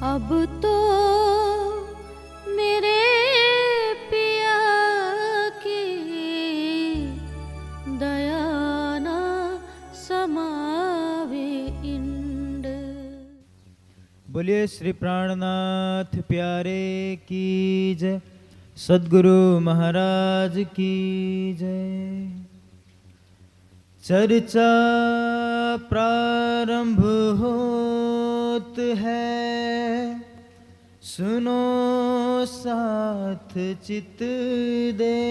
अब तो मेरे पिया की दया ना समावे इंड। बोलिए श्री प्राणनाथ प्यारे की जय, सद्गुरु महाराज की जय। चर्चा प्रारंभ होत है, सुनो साथ चित दे।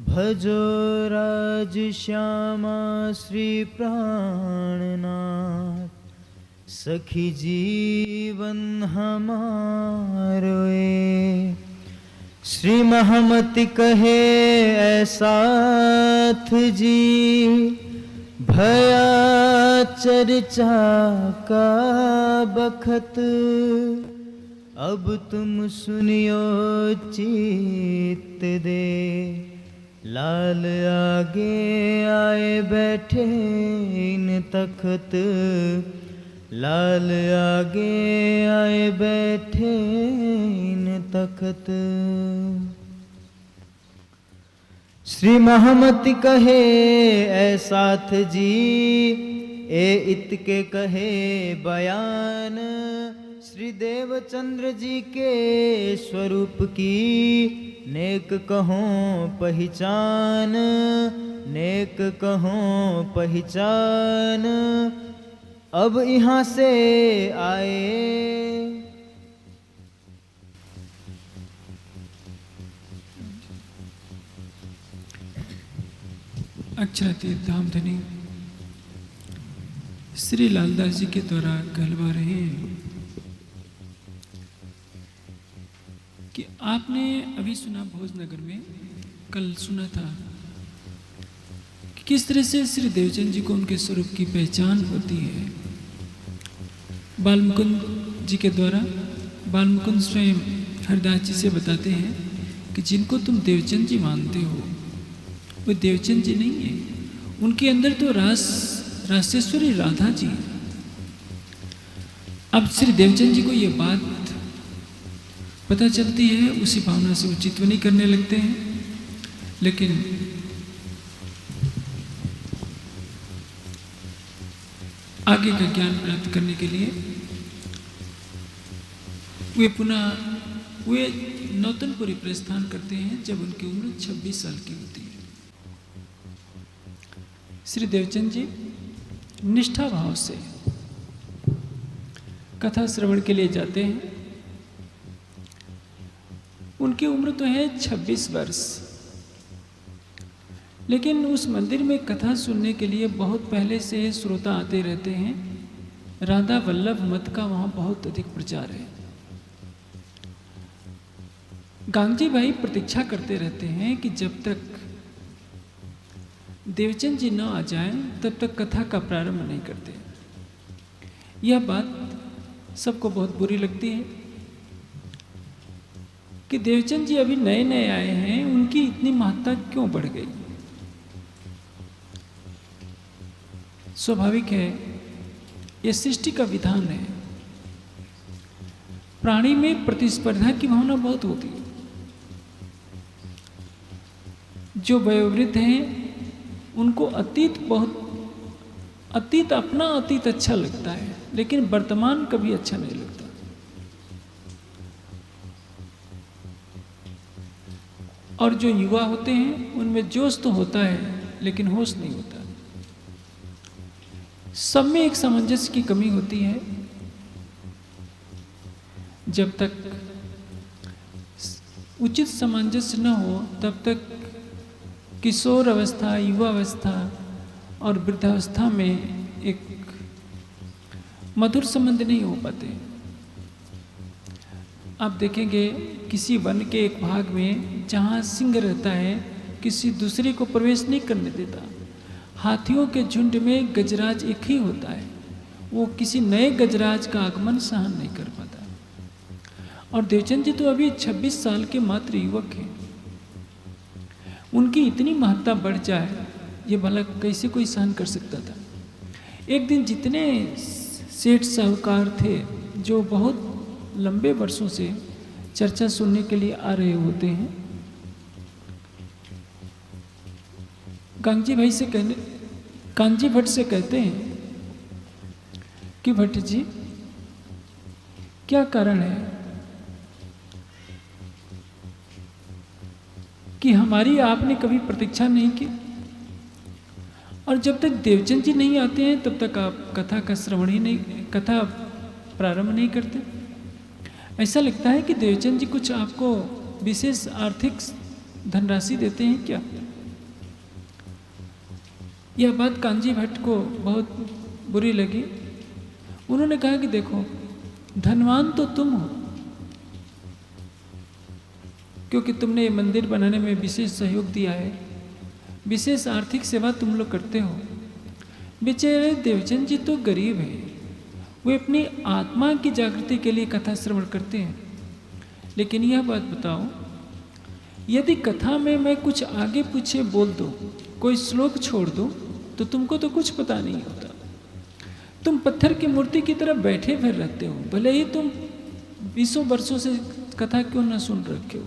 भजो राज श्यामा श्री प्राणनाथ, सखी जीवन हमारो ए। श्री महमति कहे ऐसाथ जी, भया चर्चा का बखत। अब तुम सुनियो चित्त दे, लाल आगे आए बैठे इन तखत। लाल आगे आए बैठे इन तखत। श्री महमति कहे ऐसाथ जी, ए इत के कहे बयान। श्री देवचंद्र जी के स्वरूप की नेक कहो पहचान। नेक कहो पहचान, अब यहाँ से आए। अक्षरातीत धामधनी श्री लालदास जी के द्वारा कहलवा रहे हैं कि आपने अभी सुना भोजनगर में, कल सुना था कि किस तरह से श्री देवचंद जी को उनके स्वरूप की पहचान होती है। बालमुकुंद जी के द्वारा बालमुकुंद स्वयं हरदास जी से बताते हैं कि जिनको तुम देवचंद जी मानते हो वो देवचंद जी नहीं है, उनके अंदर तो रासेश्वरी राधा जी। अब श्री देवचंद जी को ये बात पता चलती है, उसी भावना से वो चितवनी करने लगते हैं। लेकिन आगे का ज्ञान प्राप्त करने के लिए वे नौतनपुरी प्रस्थान करते हैं जब उनकी उम्र 26 साल की होती है। श्री देवचंद जी निष्ठा भाव से कथा श्रवण के लिए जाते हैं। उनकी उम्र तो है 26 वर्ष, लेकिन उस मंदिर में कथा सुनने के लिए बहुत पहले से श्रोता आते रहते हैं। राधा वल्लभ मत का वहाँ बहुत अधिक प्रचार है। गांधी भाई प्रतीक्षा करते रहते हैं कि जब तक देवचंद जी न आ जाएं तब तक कथा का प्रारंभ नहीं करते। यह बात सबको बहुत बुरी लगती है कि देवचंद जी अभी नए नए आए हैं, उनकी इतनी महत्ता क्यों बढ़ गई। स्वाभाविक है, यह सृष्टि का विधान है। प्राणी में प्रतिस्पर्धा की भावना बहुत होती है। जो वयोवृद्ध हैं उनको अतीत अपना अतीत अच्छा लगता है, लेकिन वर्तमान कभी अच्छा नहीं लगता। और जो युवा होते हैं उनमें जोश तो होता है लेकिन होश नहीं होता। सब में एक सामंजस्य की कमी होती है। जब तक उचित सामंजस्य न हो तब तक किशोर अवस्था, युवा अवस्था और वृद्धावस्था में एक मधुर संबंध नहीं हो पाते। आप देखेंगे किसी वन के एक भाग में जहाँ सिंह रहता है, किसी दूसरे को प्रवेश नहीं करने देता। हाथियों के झुंड में गजराज एक ही होता है, वो किसी नए गजराज का आगमन सहन नहीं कर पाता। और देवचंद जी तो अभी 26 साल के मात्र युवक हैं। उनकी इतनी महत्ता बढ़ जाए ये भला कैसे कोई सहन कर सकता था। एक दिन जितने सेठ साहूकार थे जो बहुत लंबे वर्षों से चर्चा सुनने के लिए आ रहे होते हैं। कांजी भट्ट से कहते हैं कि भट्ट जी, क्या कारण है कि हमारी आपने कभी प्रतीक्षा नहीं की, और जब तक देवचंद जी नहीं आते हैं तब तक आप कथा का श्रवण ही नहीं, कथा प्रारंभ नहीं करते। ऐसा लगता है कि देवचंद जी कुछ आपको विशेष आर्थिक धनराशि देते हैं क्या? यह बात कांजी भट्ट को बहुत बुरी लगी। उन्होंने कहा कि देखो, धनवान तो तुम हो, क्योंकि तुमने ये मंदिर बनाने में विशेष सहयोग दिया है, विशेष आर्थिक सेवा तुम लोग करते हो। बेचारे देवचंद जी तो गरीब हैं, वे अपनी आत्मा की जागृति के लिए कथा श्रवण करते हैं। लेकिन यह बात बताओ, यदि कथा में मैं कुछ आगे पीछे बोल दूं, कोई श्लोक छोड़ दूं, तो तुमको तो कुछ पता नहीं होता। तुम पत्थर की मूर्ति की तरह बैठे फिर रहते हो, भले ही तुम 20 वर्षों से कथा क्यों न सुन रखे हो।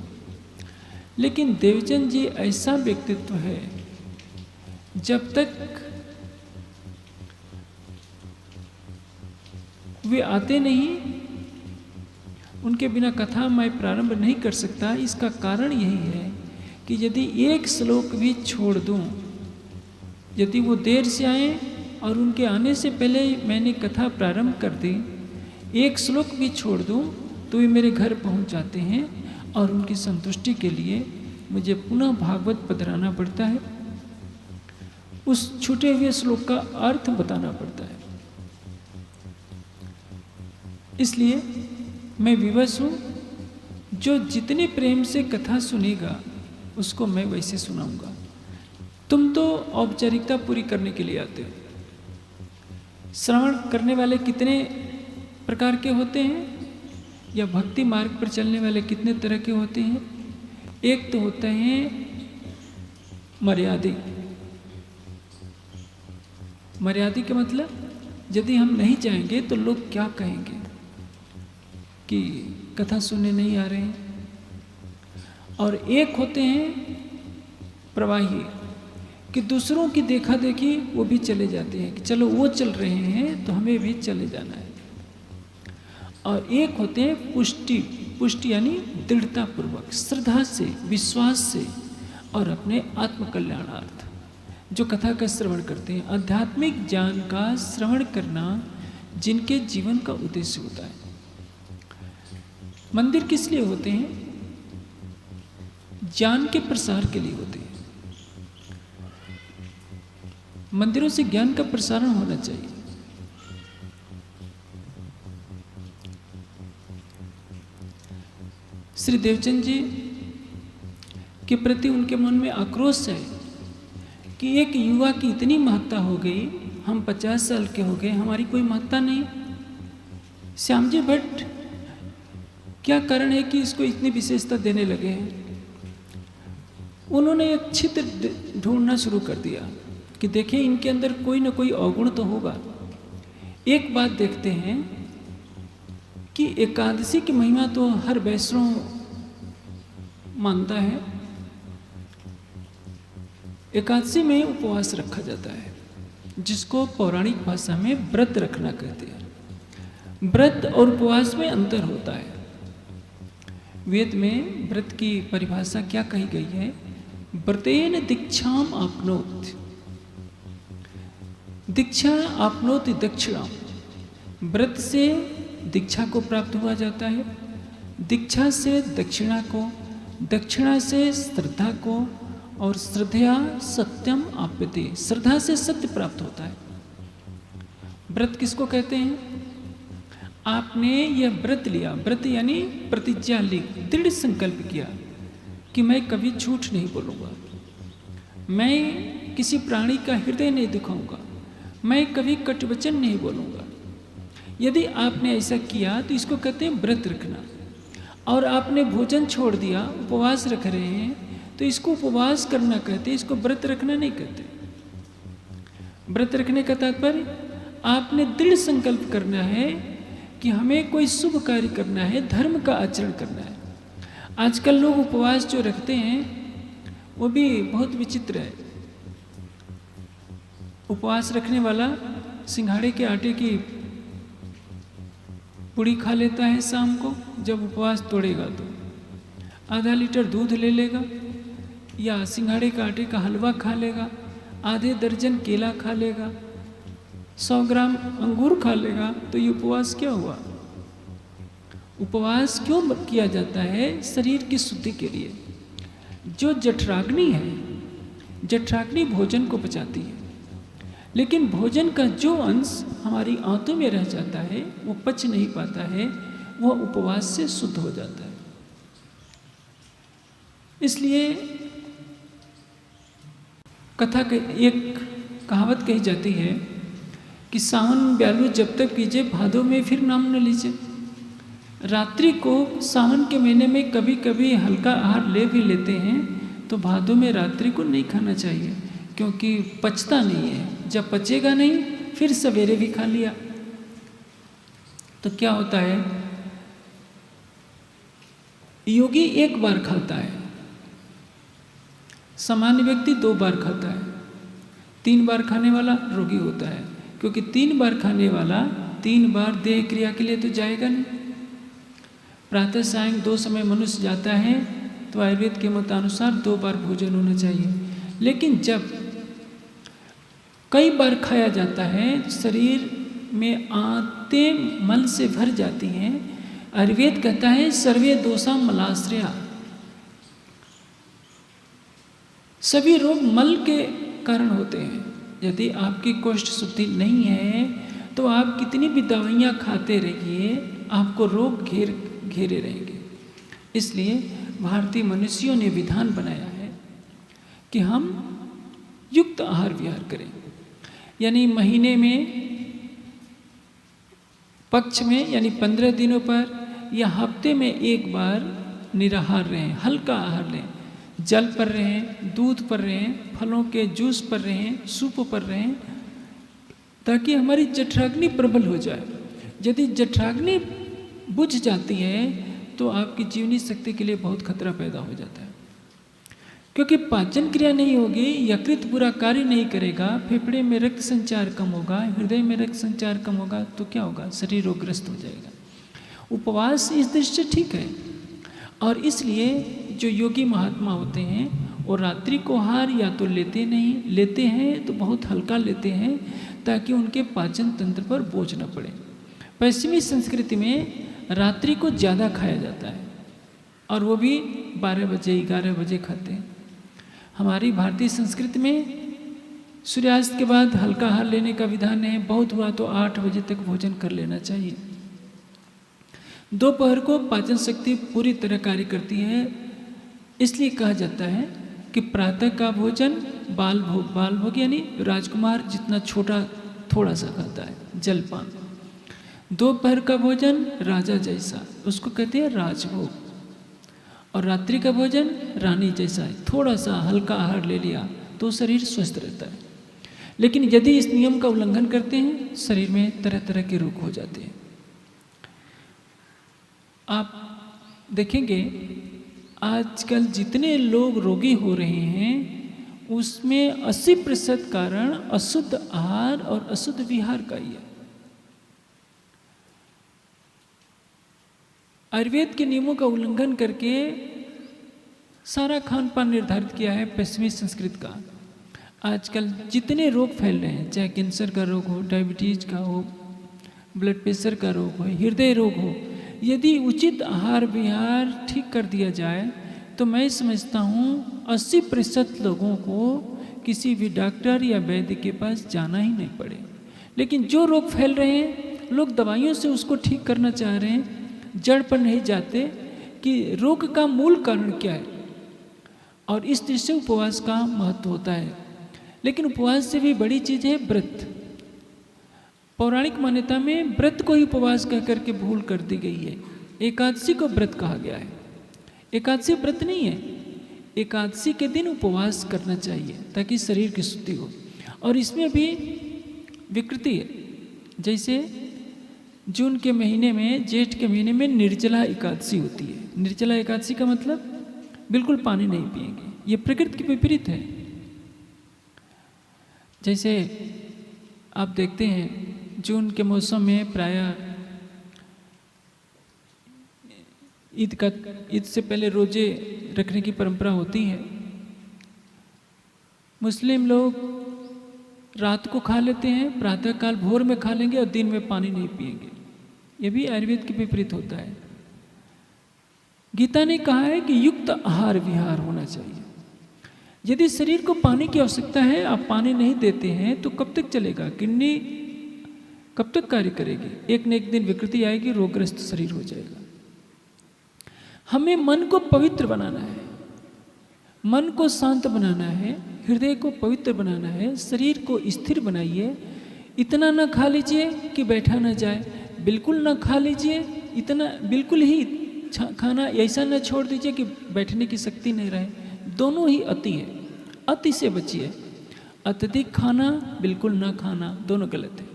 लेकिन देवचंद जी ऐसा व्यक्तित्व है, जब तक वे आते नहीं, उनके बिना कथा मैं प्रारंभ नहीं कर सकता। इसका कारण यही है कि यदि एक श्लोक भी छोड़ दूं, यदि वो देर से आए और उनके आने से पहले मैंने कथा प्रारंभ कर दी, एक श्लोक भी छोड़ दूं, तो वे मेरे घर पहुंच जाते हैं और उनकी संतुष्टि के लिए मुझे पुनः भागवत पधराना पड़ता है, उस छूटे हुए श्लोक का अर्थ बताना पड़ता है। इसलिए मैं विवश हूँ, जो जितने प्रेम से कथा सुनेगा उसको मैं वैसे सुनाऊंगा। तुम तो औपचारिकता पूरी करने के लिए आते हो। श्रवण करने वाले कितने प्रकार के होते हैं, या भक्ति मार्ग पर चलने वाले कितने तरह के होते हैं? एक तो होते हैं मर्यादिक। मर्यादिक का मतलब, यदि हम नहीं जाएंगे तो लोग क्या कहेंगे कि कथा सुनने नहीं आ रहे हैं। और एक होते हैं प्रवाही, कि दूसरों की देखा देखी वो भी चले जाते हैं कि चलो वो चल रहे हैं तो हमें भी चले जाना है। और एक होते हैं पुष्टि यानी दृढ़ता पूर्वक, श्रद्धा से, विश्वास से और अपने आत्मकल्याणार्थ जो कथा का श्रवण करते हैं। आध्यात्मिक ज्ञान का श्रवण करना जिनके जीवन का उद्देश्य होता है। मंदिर किस लिए होते हैं? ज्ञान के प्रसार के लिए होते हैं। मंदिरों से ज्ञान का प्रसारण होना चाहिए। श्री देवचंद जी के प्रति उनके मन में आक्रोश है कि एक युवा की इतनी महत्ता हो गई, हम 50 साल के हो गए, हमारी कोई महत्ता नहीं। श्यामजी भट्ट, क्या कारण है कि इसको इतनी विशेषता देने लगे हैं? उन्होंने एक छिद्र ढूंढना शुरू कर दिया कि देखिए, इनके अंदर कोई ना कोई अवगुण तो होगा। एक बात देखते हैं कि एकादशी की महिमा तो हर वैष्णव मानता है। एकादशी में उपवास रखा जाता है, जिसको पौराणिक भाषा में व्रत रखना कहते हैं। व्रत और उपवास में अंतर होता है। वेद में व्रत की परिभाषा क्या कही गई है? व्रतेन दीक्षाम आपनोत। दीक्षा आपनोति दक्षिणाम। व्रत से दीक्षा को प्राप्त हुआ जाता है, दीक्षा से दक्षिणा को, दक्षिणा से श्रद्धा को, और श्रद्धया सत्यम आप्यते। श्रद्धा से सत्य प्राप्त होता है। व्रत किसको कहते हैं? आपने यह व्रत लिया, व्रत यानी प्रतिज्ञा ली, दृढ़ संकल्प किया कि मैं कभी झूठ नहीं बोलूँगा, मैं किसी प्राणी का हृदय नहीं दुखाऊंगा, मैं कभी कटवचन नहीं बोलूँगा। यदि आपने ऐसा किया तो इसको कहते हैं व्रत रखना। और आपने भोजन छोड़ दिया, उपवास रख रहे हैं, तो इसको उपवास करना कहते हैं, इसको व्रत रखना नहीं कहते। व्रत रखने का तात्पर्य आपने दृढ़ संकल्प करना है कि हमें कोई शुभ कार्य करना है, धर्म का आचरण करना है। आजकल लोग उपवास जो रखते हैं वो भी बहुत विचित्र है। उपवास रखने वाला सिंघाड़े के आटे की पूड़ी खा लेता है शाम को, जब उपवास तोड़ेगा तो आधा लीटर दूध ले लेगा, या सिंघाड़े के आटे का हलवा खा लेगा, आधे दर्जन केला खा लेगा, 100 ग्राम अंगूर खा लेगा। तो ये उपवास क्या हुआ? उपवास क्यों किया जाता है? शरीर की शुद्धि के लिए। जो जठराग्नि है, जठराग्नि भोजन को पचाती है, लेकिन भोजन का जो अंश हमारी आंतों में रह जाता है वो पच नहीं पाता है, वह उपवास से शुद्ध हो जाता है। इसलिए कथा के एक कहावत कही जाती है कि सावन ब्यालू जब तक पीजे, भादों में फिर नाम न लीजिए। रात्रि को सावन के महीने में कभी कभी हल्का आहार ले भी लेते हैं, तो भादों में रात्रि को नहीं खाना चाहिए, क्योंकि पचता नहीं है। जब पचेगा नहीं फिर सवेरे भी खा लिया तो क्या होता है? योगी एक बार खाता है, सामान्य व्यक्ति 2 बार खाता है, 3 बार खाने वाला रोगी होता है, क्योंकि 3 बार खाने वाला 3 बार देह क्रिया के लिए तो जाएगा नहीं। प्रातः सायं 2 समय मनुष्य जाता है, तो आयुर्वेद के मतानुसार 2 बार भोजन होना चाहिए। लेकिन जब कई बार खाया जाता है, शरीर में आंतें मल से भर जाती हैं। आयुर्वेद कहता है सर्वे दोषा मलाश्रया, सभी रोग मल के कारण होते हैं। यदि आपकी कोष्ठ शुद्धि नहीं है तो आप कितनी भी दवाइयाँ खाते रहिए, आपको रोग घेरे रहेंगे। इसलिए भारतीय मनुष्यों ने विधान बनाया है कि हम युक्त आहार विहार करें, यानी महीने में पक्ष में यानी 15 दिनों पर या हफ्ते में एक बार निराहार रहें, हल्का आहार लें, जल पर रहें, दूध पर रहें, फलों के जूस पर रहें, सूप पर रहें, ताकि हमारी जठराग्नि प्रबल हो जाए। यदि जठराग्नि बुझ जाती है तो आपकी जीवनी शक्ति के लिए बहुत खतरा पैदा हो जाता है, क्योंकि पाचन क्रिया नहीं होगी, यकृत पूरा कार्य नहीं करेगा, फेफड़े में रक्त संचार कम होगा, हृदय में रक्त संचार कम होगा, तो क्या होगा? शरीर रोगग्रस्त हो जाएगा। उपवास इस दृष्टि से ठीक है, और इसलिए जो योगी महात्मा होते हैं वो रात्रि को आहार या तो लेते नहीं, लेते हैं तो बहुत हल्का लेते हैं, ताकि उनके पाचन तंत्र पर बोझ न पड़े। पश्चिमी संस्कृति में रात्रि को ज़्यादा खाया जाता है, और वो भी 12 बजे 11 बजे खाते हैं। हमारी भारतीय संस्कृति में सूर्यास्त के बाद हल्का आहार लेने का विधान है, बहुत हुआ तो 8 बजे तक भोजन कर लेना चाहिए। दोपहर को पाचन शक्ति पूरी तरह कार्य करती है, इसलिए कहा जाता है कि प्रातः का भोजन बाल भोग यानी राजकुमार जितना छोटा थोड़ा सा खाता है, जलपान। दोपहर का भोजन राजा जैसा, उसको कहते हैं राजभोग, और रात्रि का भोजन रानी जैसा है, थोड़ा सा हल्का आहार ले लिया तो शरीर स्वस्थ रहता है। लेकिन यदि इस नियम का उल्लंघन करते हैं, शरीर में तरह तरह के रोग हो जाते हैं। आप देखेंगे आजकल जितने लोग रोगी हो रहे हैं उसमें 80% कारण अशुद्ध आहार और अशुद्ध विहार का ही है। आयुर्वेद के नियमों का उल्लंघन करके सारा खान पान निर्धारित किया है पश्चिमी संस्कृति का। आजकल जितने रोग फैल रहे हैं, चाहे कैंसर का रोग हो, डायबिटीज का हो, ब्लड प्रेशर का रोग हो, हृदय रोग हो, यदि उचित आहार विहार ठीक कर दिया जाए तो मैं समझता हूँ 80% लोगों को किसी भी डॉक्टर या वैद्य के पास जाना ही नहीं पड़े। लेकिन जो रोग फैल रहे हैं, लोग दवाइयों से उसको ठीक करना चाह रहे हैं, जड़ पर नहीं जाते कि रोग का मूल कारण क्या है। और इस दृष्टि से उपवास का महत्व होता है। लेकिन उपवास से भी बड़ी चीज़ है व्रत। पौराणिक मान्यता में व्रत को ही उपवास कह करके भूल कर दी गई है। एकादशी को व्रत कहा गया है। एकादशी व्रत नहीं है, एकादशी के दिन उपवास करना चाहिए ताकि शरीर की शुद्धि हो। और इसमें भी विकृति है, जैसे जून के महीने में, जेठ के महीने में निर्जला एकादशी होती है। निर्जला एकादशी का मतलब बिल्कुल पानी नहीं पिएंगे। ये प्रकृति के विपरीत है। जैसे आप देखते हैं जून के मौसम में प्रायः ईद से पहले रोजे रखने की परंपरा होती है। मुस्लिम लोग रात को खा लेते हैं, प्रातःकाल भोर में खा लेंगे और दिन में पानी नहीं पिएंगे। ये भी आयुर्वेद के विपरीत होता है। गीता ने कहा है कि युक्त आहार विहार होना चाहिए। यदि शरीर को पानी की आवश्यकता है, आप पानी नहीं देते हैं तो कब तक चलेगा? किडनी कब तक कार्य करेगी? एक न एक दिन विकृति आएगी, रोगग्रस्त शरीर हो जाएगा। हमें मन को पवित्र बनाना है, मन को शांत बनाना है, हृदय को पवित्र बनाना है, शरीर को स्थिर बनाइए। इतना ना खा लीजिए कि बैठा ना जाए, बिल्कुल ना खा लीजिए, इतना बिल्कुल ही खाना ऐसा ना छोड़ दीजिए कि बैठने की शक्ति नहीं रहे। दोनों ही अति है, अति से बचिए। अत्यधिक खाना, बिल्कुल ना खाना, दोनों गलत है।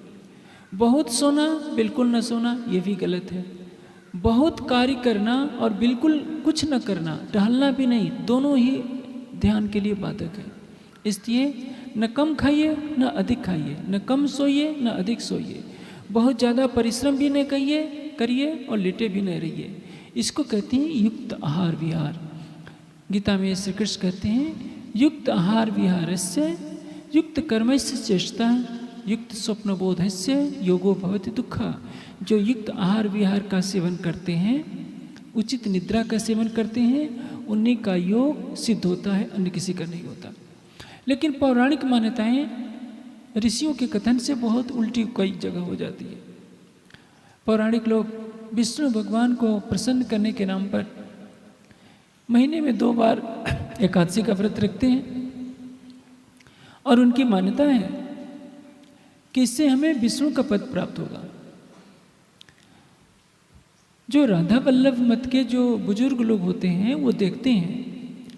बहुत सोना, बिल्कुल ना सोना, ये भी गलत है। बहुत कार्य करना और बिल्कुल कुछ न करना, टहलना भी नहीं, दोनों ही ध्यान के लिए बाधक है। इसलिए न कम खाइए न अधिक खाइए, न कम सोइए न अधिक सोइए। बहुत ज़्यादा परिश्रम भी नहीं करिए और लेटे भी नहीं रहिए। इसको कहते हैं युक्त आहार विहार। गीता में श्री कृष्ण कहते हैं युक्त आहार विहारस्य युक्त कर्मस्य चेष्टा युक्त स्वप्नबोधस्य योगो भवति दुःखा। जो युक्त आहार विहार का सेवन करते हैं, उचित निद्रा का सेवन करते हैं, उन्हीं का योग सिद्ध होता है, अन्य किसी का नहीं होता। लेकिन पौराणिक मान्यताएं ऋषियों के कथन से बहुत उल्टी कई जगह हो जाती है। पौराणिक लोग विष्णु भगवान को प्रसन्न करने के नाम पर महीने में 2 बार एकादशी का व्रत रखते हैं और उनकी मान्यता है कि इससे हमें विष्णु का पद प्राप्त होगा। जो राधा वल्लभ मत के जो बुजुर्ग लोग होते हैं वो देखते हैं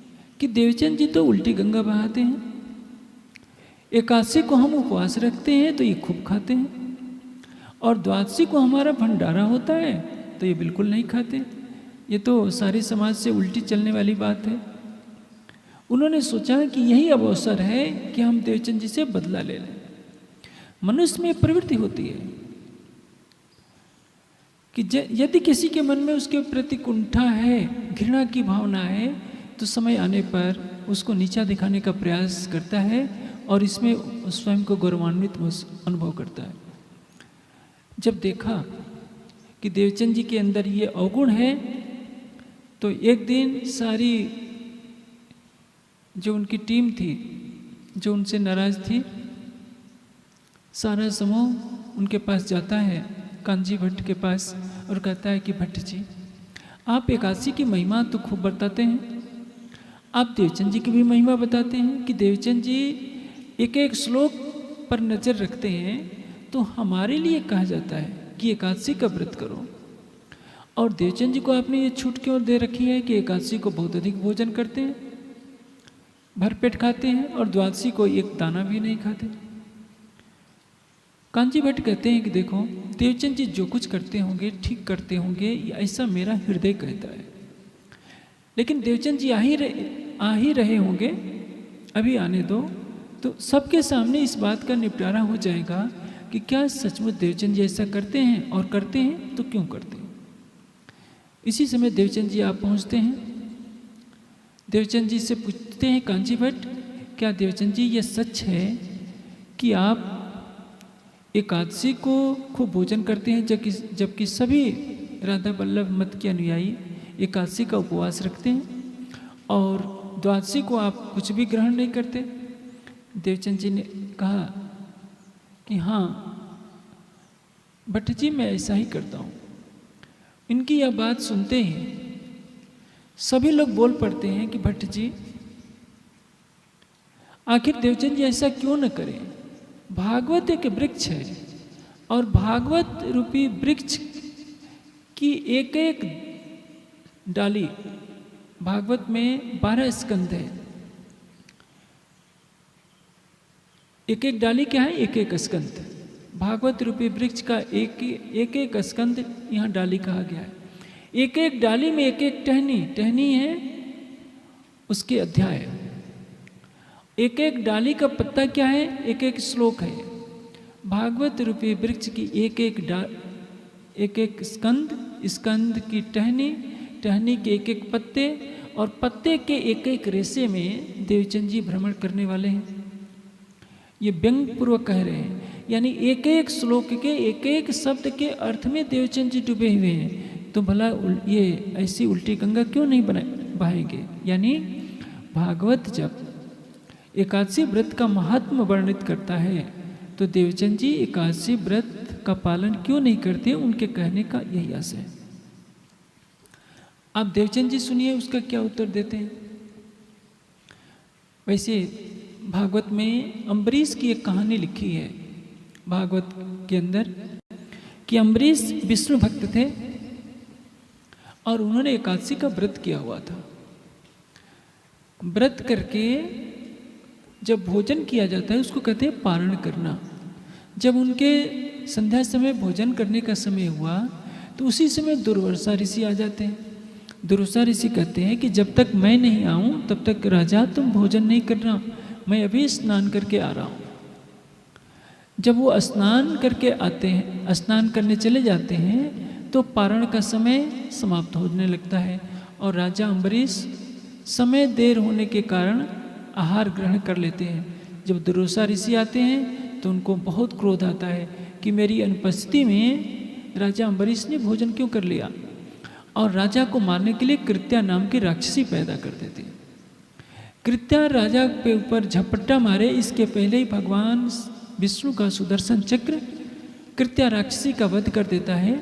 कि देवचंद जी तो उल्टी गंगा बहाते हैं, एकादशी को हम उपवास रखते हैं तो ये खूब खाते हैं, और द्वादशी को हमारा भंडारा होता है तो ये बिल्कुल नहीं खाते। ये तो सारे समाज से उल्टी चलने वाली बात है। उन्होंने सोचा कि यही अब अवसर है कि हम देवचंद जी से बदला ले लें। मनुष्य में प्रवृत्ति होती है कि यदि किसी के मन में उसके प्रति कुंठा है, घृणा की भावना है, तो समय आने पर उसको नीचा दिखाने का प्रयास करता है और इसमें स्वयं को गौरवान्वित अनुभव करता है। जब देखा कि देवचंद जी के अंदर ये अवगुण है, तो एक दिन सारी जो उनकी टीम थी, जो उनसे नाराज थी, सारा समूह उनके पास जाता है, कांजी भट्ट के पास, और कहता है कि भट्ट जी, आप एकादशी की महिमा तो खूब बताते हैं, आप देवचंद जी की भी महिमा बताते हैं कि देवचंद जी एक एक श्लोक पर नज़र रखते हैं, तो हमारे लिए कहा जाता है कि एकादशी का व्रत करो। और देवचंद जी को आपने ये छूट क्यों दे रखी है कि एकादशी को बहुत अधिक भोजन करते हैं, भरपेट खाते हैं, और द्वादशी को एक दाना भी नहीं खाते। कांजी भट्ट कहते हैं कि देखो, देवचंद जी जो कुछ करते होंगे ठीक करते होंगे, ऐसा मेरा हृदय कहता है। लेकिन देवचंद जी आ ही रहे होंगे, अभी आने दो, तो सबके सामने इस बात का निपटारा हो जाएगा कि क्या सचमुच देवचंद जी ऐसा करते हैं, और करते हैं तो क्यों करते हैं। इसी समय देवचंद जी आप पहुंचते हैं। देवचंद जी से पूछते हैं कांजी भट्ट, क्या देवचंद जी ये सच है कि आप एकादशी को खूब भोजन करते हैं, जबकि सभी राधा वल्लभ मत के अनुयायी एकादशी का उपवास रखते हैं, और द्वादशी को आप कुछ भी ग्रहण नहीं करते। देवचंद जी ने कहा कि हाँ भट्ट जी, मैं ऐसा ही करता हूँ। इनकी यह बात सुनते ही सभी लोग बोल पड़ते हैं कि भट्ट जी, आखिर देवचंद जी ऐसा क्यों न करें। भागवत एक वृक्ष है, और भागवत रूपी वृक्ष की एक एक डाली, भागवत में 12 स्कंद है, एक एक डाली क्या है, एक एक स्कंद। भागवत रूपी वृक्ष का एक एक स्कंद यहाँ डाली कहा गया है। एक एक डाली में एक एक टहनी है उसके अध्याय। एक एक डाली का पत्ता क्या है, एक एक श्लोक है। भागवत रूपी वृक्ष की एक एक स्कंद की टहनी के एक एक पत्ते और पत्ते के एक एक रेशे में देवचंद जी भ्रमण करने वाले हैं। ये व्यंग पूर्वक कह रहे हैं, यानी एक एक श्लोक के एक एक शब्द के अर्थ में देवचंद जी डूबे हुए हैं। तो भला ये ऐसी उल्टी गंगा क्यों नहीं बहाएंगे। यानी भागवत जब एकादशी व्रत का महात्म वर्णित करता है तो देवचंद जी एकादशी व्रत का पालन क्यों नहीं करते, उनके कहने का यही आशय है। आप देवचंद जी सुनिए उसका क्या उत्तर देते हैं। वैसे भागवत में अम्बरीश की एक कहानी लिखी है भागवत के अंदर कि अम्बरीश विष्णु भक्त थे और उन्होंने एकादशी का व्रत किया हुआ था। व्रत करके जब भोजन किया जाता है उसको कहते हैं पारण करना। जब उनके संध्या समय भोजन करने का समय हुआ तो उसी समय दुर्वासा ऋषि आ जाते हैं। दुर्वासा ऋषि कहते हैं कि जब तक मैं नहीं आऊं तब तक राजा तुम भोजन नहीं करना, मैं अभी स्नान करके आ रहा हूं। जब वो स्नान करके आते हैं, स्नान करने चले जाते हैं तो पारण का समय समाप्त होने लगता है और राजा अम्बरीश समय देर होने के कारण आहार ग्रहण कर लेते हैं। जब दुर्वासा ऋषि आते हैं तो उनको बहुत क्रोध आता है कि मेरी अनुपस्थिति में राजा अम्बरीश ने भोजन क्यों कर लिया, और राजा को मारने के लिए कृत्या नाम की राक्षसी पैदा कर देती। कृत्या राजा के ऊपर झपट्टा मारे इसके पहले ही भगवान विष्णु का सुदर्शन चक्र कृत्या राक्षसी का वध कर देता है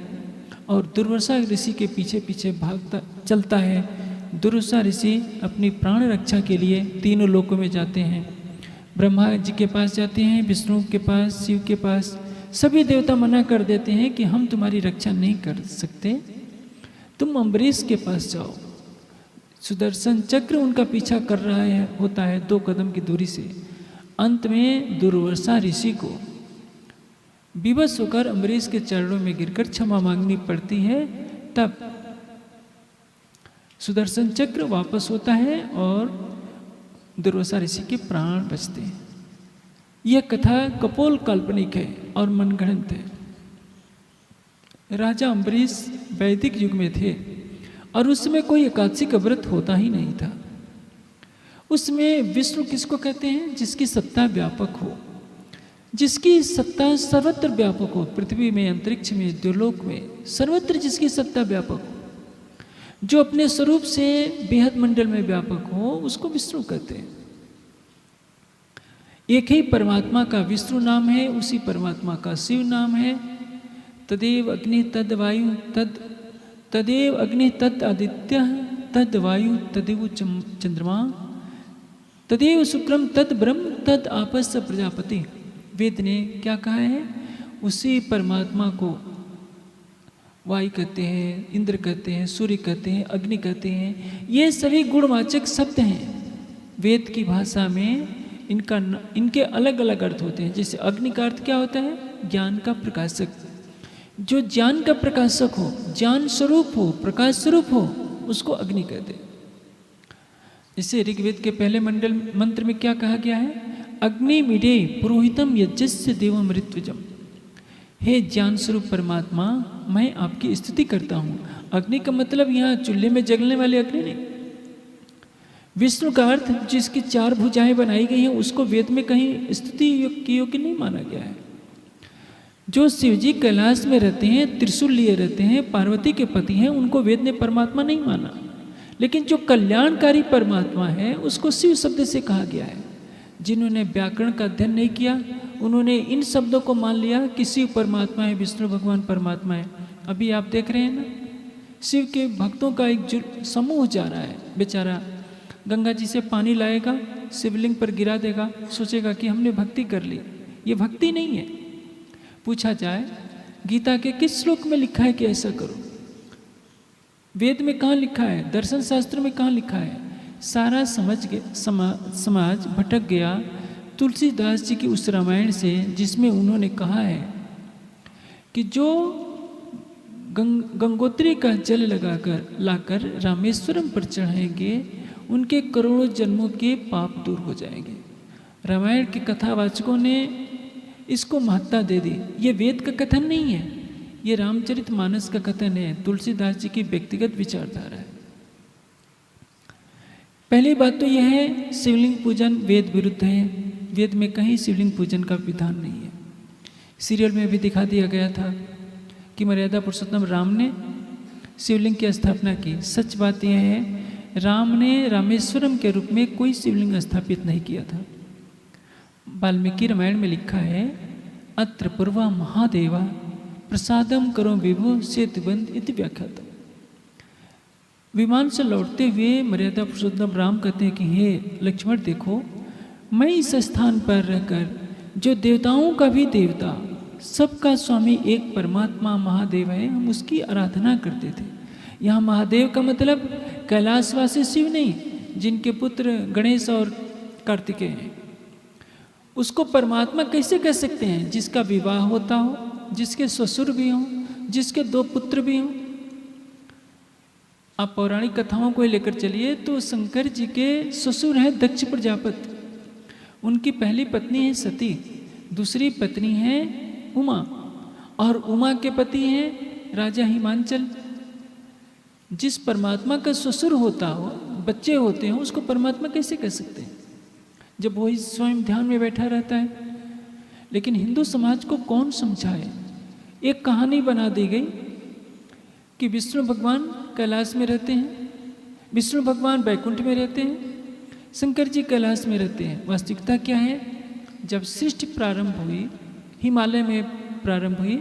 और दुर्वासा ऋषि के पीछे पीछे भागता चलता है। दुर्वासा ऋषि अपनी प्राण रक्षा के लिए तीनों लोकों में जाते हैं। ब्रह्मा जी के पास जाते हैं, विष्णु के पास, शिव के पास। सभी देवता मना कर देते हैं कि हम तुम्हारी रक्षा नहीं कर सकते, तुम अम्बरीश के पास जाओ। सुदर्शन चक्र उनका पीछा कर रहा है होता है 2 कदम की दूरी से। अंत में दुर्वासा ऋषि को विवश होकर अम्बरीश के चरणों में गिरकर क्षमा मांगनी पड़ती है। तब सुदर्शन चक्र वापस होता है और दुर्वासा ऋषि के प्राण बचते हैं। यह कथा कपोल काल्पनिक है और मनगढ़ंत है। राजा अम्बरीश वैदिक युग में थे और उसमें कोई एकादशी का व्रत होता ही नहीं था। उसमें विष्णु किसको कहते हैं, जिसकी सत्ता व्यापक हो, जिसकी सत्ता सर्वत्र व्यापक हो, पृथ्वी में, अंतरिक्ष में, द्युलोक में, सर्वत्र जिसकी सत्ता व्यापक हो, जो अपने स्वरूप से बेहद मंडल में व्यापक हो, उसको विष्णु कहते हैं। एक ही परमात्मा का विष्णु नाम है, उसी परमात्मा का शिव नाम है। तदेव अग्नि तद वायु तदेव अग्नि तद आदित्य तद वायु तदेव चंद्रमा तदेव शुक्रम तद ब्रह्म तद आपस प्रजापति। वेद ने क्या कहा है, उसी परमात्मा को वायु कहते हैं, इंद्र कहते हैं, सूर्य कहते हैं, अग्नि कहते हैं। ये सभी गुणवाचक शब्द हैं। वेद की भाषा में इनके अलग अलग अर्थ होते हैं। जैसे अग्नि का अर्थ क्या होता है, ज्ञान का प्रकाशक। जो ज्ञान का प्रकाशक हो, ज्ञान स्वरूप हो, प्रकाश स्वरूप हो, उसको अग्नि कहते हैं। जैसे ऋग्वेद के पहले मंत्र में क्या कहा गया है, अग्नि मिडे पुरोहितम यज्ञस्य देवम ऋत्विजम। हे ज्ञान स्वरूप परमात्मा, मैं आपकी स्तुति करता हूँ। अग्नि का मतलब यहाँ चूल्हे में जलने वाले अग्नि नहीं। विष्णु का अर्थ जिसकी 4 भुजाएं बनाई गई हैं, उसको वेद में कहीं स्तुति के योग्य नहीं माना गया है। जो शिवजी कैलाश में रहते हैं, त्रिशूल लिए रहते हैं, पार्वती के पति हैं, उनको वेद ने परमात्मा नहीं माना। लेकिन जो कल्याणकारी परमात्मा है उसको शिव शब्द से कहा गया है। जिन्होंने व्याकरण का अध्ययन नहीं किया उन्होंने इन शब्दों को मान लिया कि शिव परमात्मा है, विष्णु भगवान परमात्मा है। अभी आप देख रहे हैं ना, शिव के भक्तों का एक समूह जा रहा है। बेचारा गंगा जी से पानी लाएगा, शिवलिंग पर गिरा देगा, सोचेगा कि हमने भक्ति कर ली। ये भक्ति नहीं है। पूछा जाए गीता के किस श्लोक में लिखा है कि ऐसा करो, वेद में कहाँ लिखा है, दर्शन शास्त्र में कहाँ लिखा है। सारा समाज भटक गया तुलसीदास जी की उस रामायण से, जिसमें उन्होंने कहा है कि जो गंगोत्री का जल लाकर रामेश्वरम पर चढ़ाएंगे उनके करोड़ों जन्मों के पाप दूर हो जाएंगे। रामायण के कथावाचकों ने इसको महत्ता दे दी। ये वेद का कथन नहीं है, ये रामचरितमानस का कथन है, तुलसीदास जी की व्यक्तिगत विचारधारा है। पहली बात तो यह है, शिवलिंग पूजन वेद विरुद्ध है। वेद में कहीं शिवलिंग पूजन का विधान नहीं है। सीरियल में भी दिखा दिया गया था कि मर्यादा पुरुषोत्तम राम ने शिवलिंग की स्थापना की। सच बात यह है, राम ने रामेश्वरम के रूप में कोई शिवलिंग स्थापित नहीं किया था। वाल्मीकि रामायण में लिखा है, अत्र पूर्वा महादेवा प्रसादम करो विभु सेतुबंध इति व्याख्यातम। विमान से लौटते हुए मर्यादा पुरुषोत्तम राम कहते हैं कि हे लक्ष्मण देखो, मैं इस स्थान पर रहकर जो देवताओं का भी देवता, सबका स्वामी एक परमात्मा महादेव है, हम उसकी आराधना करते थे। यहाँ महादेव का मतलब कैलाशवासी शिव नहीं, जिनके पुत्र गणेश और कार्तिकेय हैं। उसको परमात्मा कैसे कह सकते हैं? जिसका विवाह होता हो, जिसके ससुर भी हों, जिसके 2 पुत्र भी हों। आप पौराणिक कथाओं को लेकर चलिए तो शंकर जी के ससुर हैं दक्ष प्रजापति, उनकी पहली पत्नी है सती, दूसरी पत्नी है उमा, और उमा के पति हैं राजा हिमांचल। जिस परमात्मा का ससुर होता हो, बच्चे होते हो, उसको परमात्मा कैसे कह सकते हैं जब वही स्वयं ध्यान में बैठा रहता है? लेकिन हिंदू समाज को कौन समझाए? एक कहानी बना दी गई कि विष्णु भगवान कैलाश में रहते हैं, विष्णु भगवान बैकुंठ में रहते हैं, शंकर जी कैलाश में रहते हैं। वास्तविकता क्या है? जब सृष्टि प्रारंभ हुई, हिमालय में प्रारंभ हुई,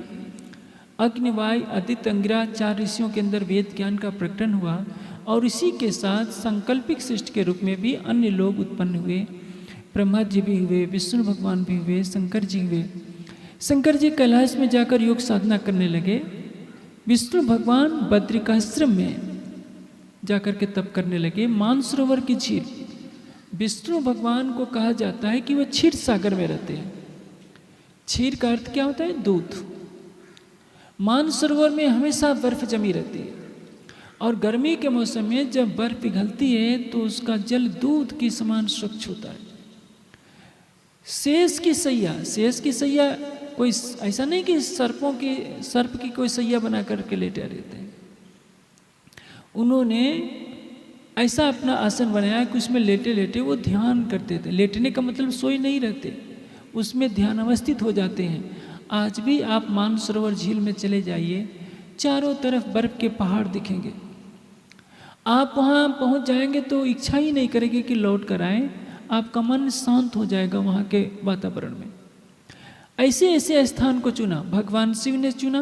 अग्नि वायु आदित्य अंगिरा 4 ऋषियों के अंदर वेद ज्ञान का प्रकटन हुआ, और इसी के साथ सांकल्पिक सृष्टि के रूप में भी अन्य लोग उत्पन्न हुए। ब्रह्मा जी भी हुए, विष्णु भगवान भी हुए, शंकर जी हुए। शंकर जी कैलाश में जाकर योग साधना करने लगे। विष्णु भगवान बद्रिकाश्रम में जाकर के तप करने लगे। मानसरोवर की झील, विष्णु भगवान को कहा जाता है कि वह क्षीर सागर में रहते हैं। क्षीर का अर्थ क्या होता है? दूध। मानसरोवर में हमेशा बर्फ जमी रहती है, और गर्मी के मौसम में जब बर्फ पिघलती है तो उसका जल दूध के समान स्वच्छ होता है। शेष की सैया कोई ऐसा नहीं कि सर्प की कोई सैया बना करके लेटे रहते हैं। उन्होंने ऐसा अपना आसन बनाया कि उसमें लेटे लेटे वो ध्यान करते थे। लेटने का मतलब सोए नहीं रहते, उसमें ध्यान अवस्थित हो जाते हैं। आज भी आप मानसरोवर झील में चले जाइए, चारों तरफ बर्फ के पहाड़ दिखेंगे। आप वहाँ पहुँच जाएंगे तो इच्छा ही नहीं करेगी कि लौट कर आएँ। आपका मन शांत हो जाएगा वहाँ के वातावरण में। ऐसे ऐसे स्थान को चुना, भगवान शिव ने चुना,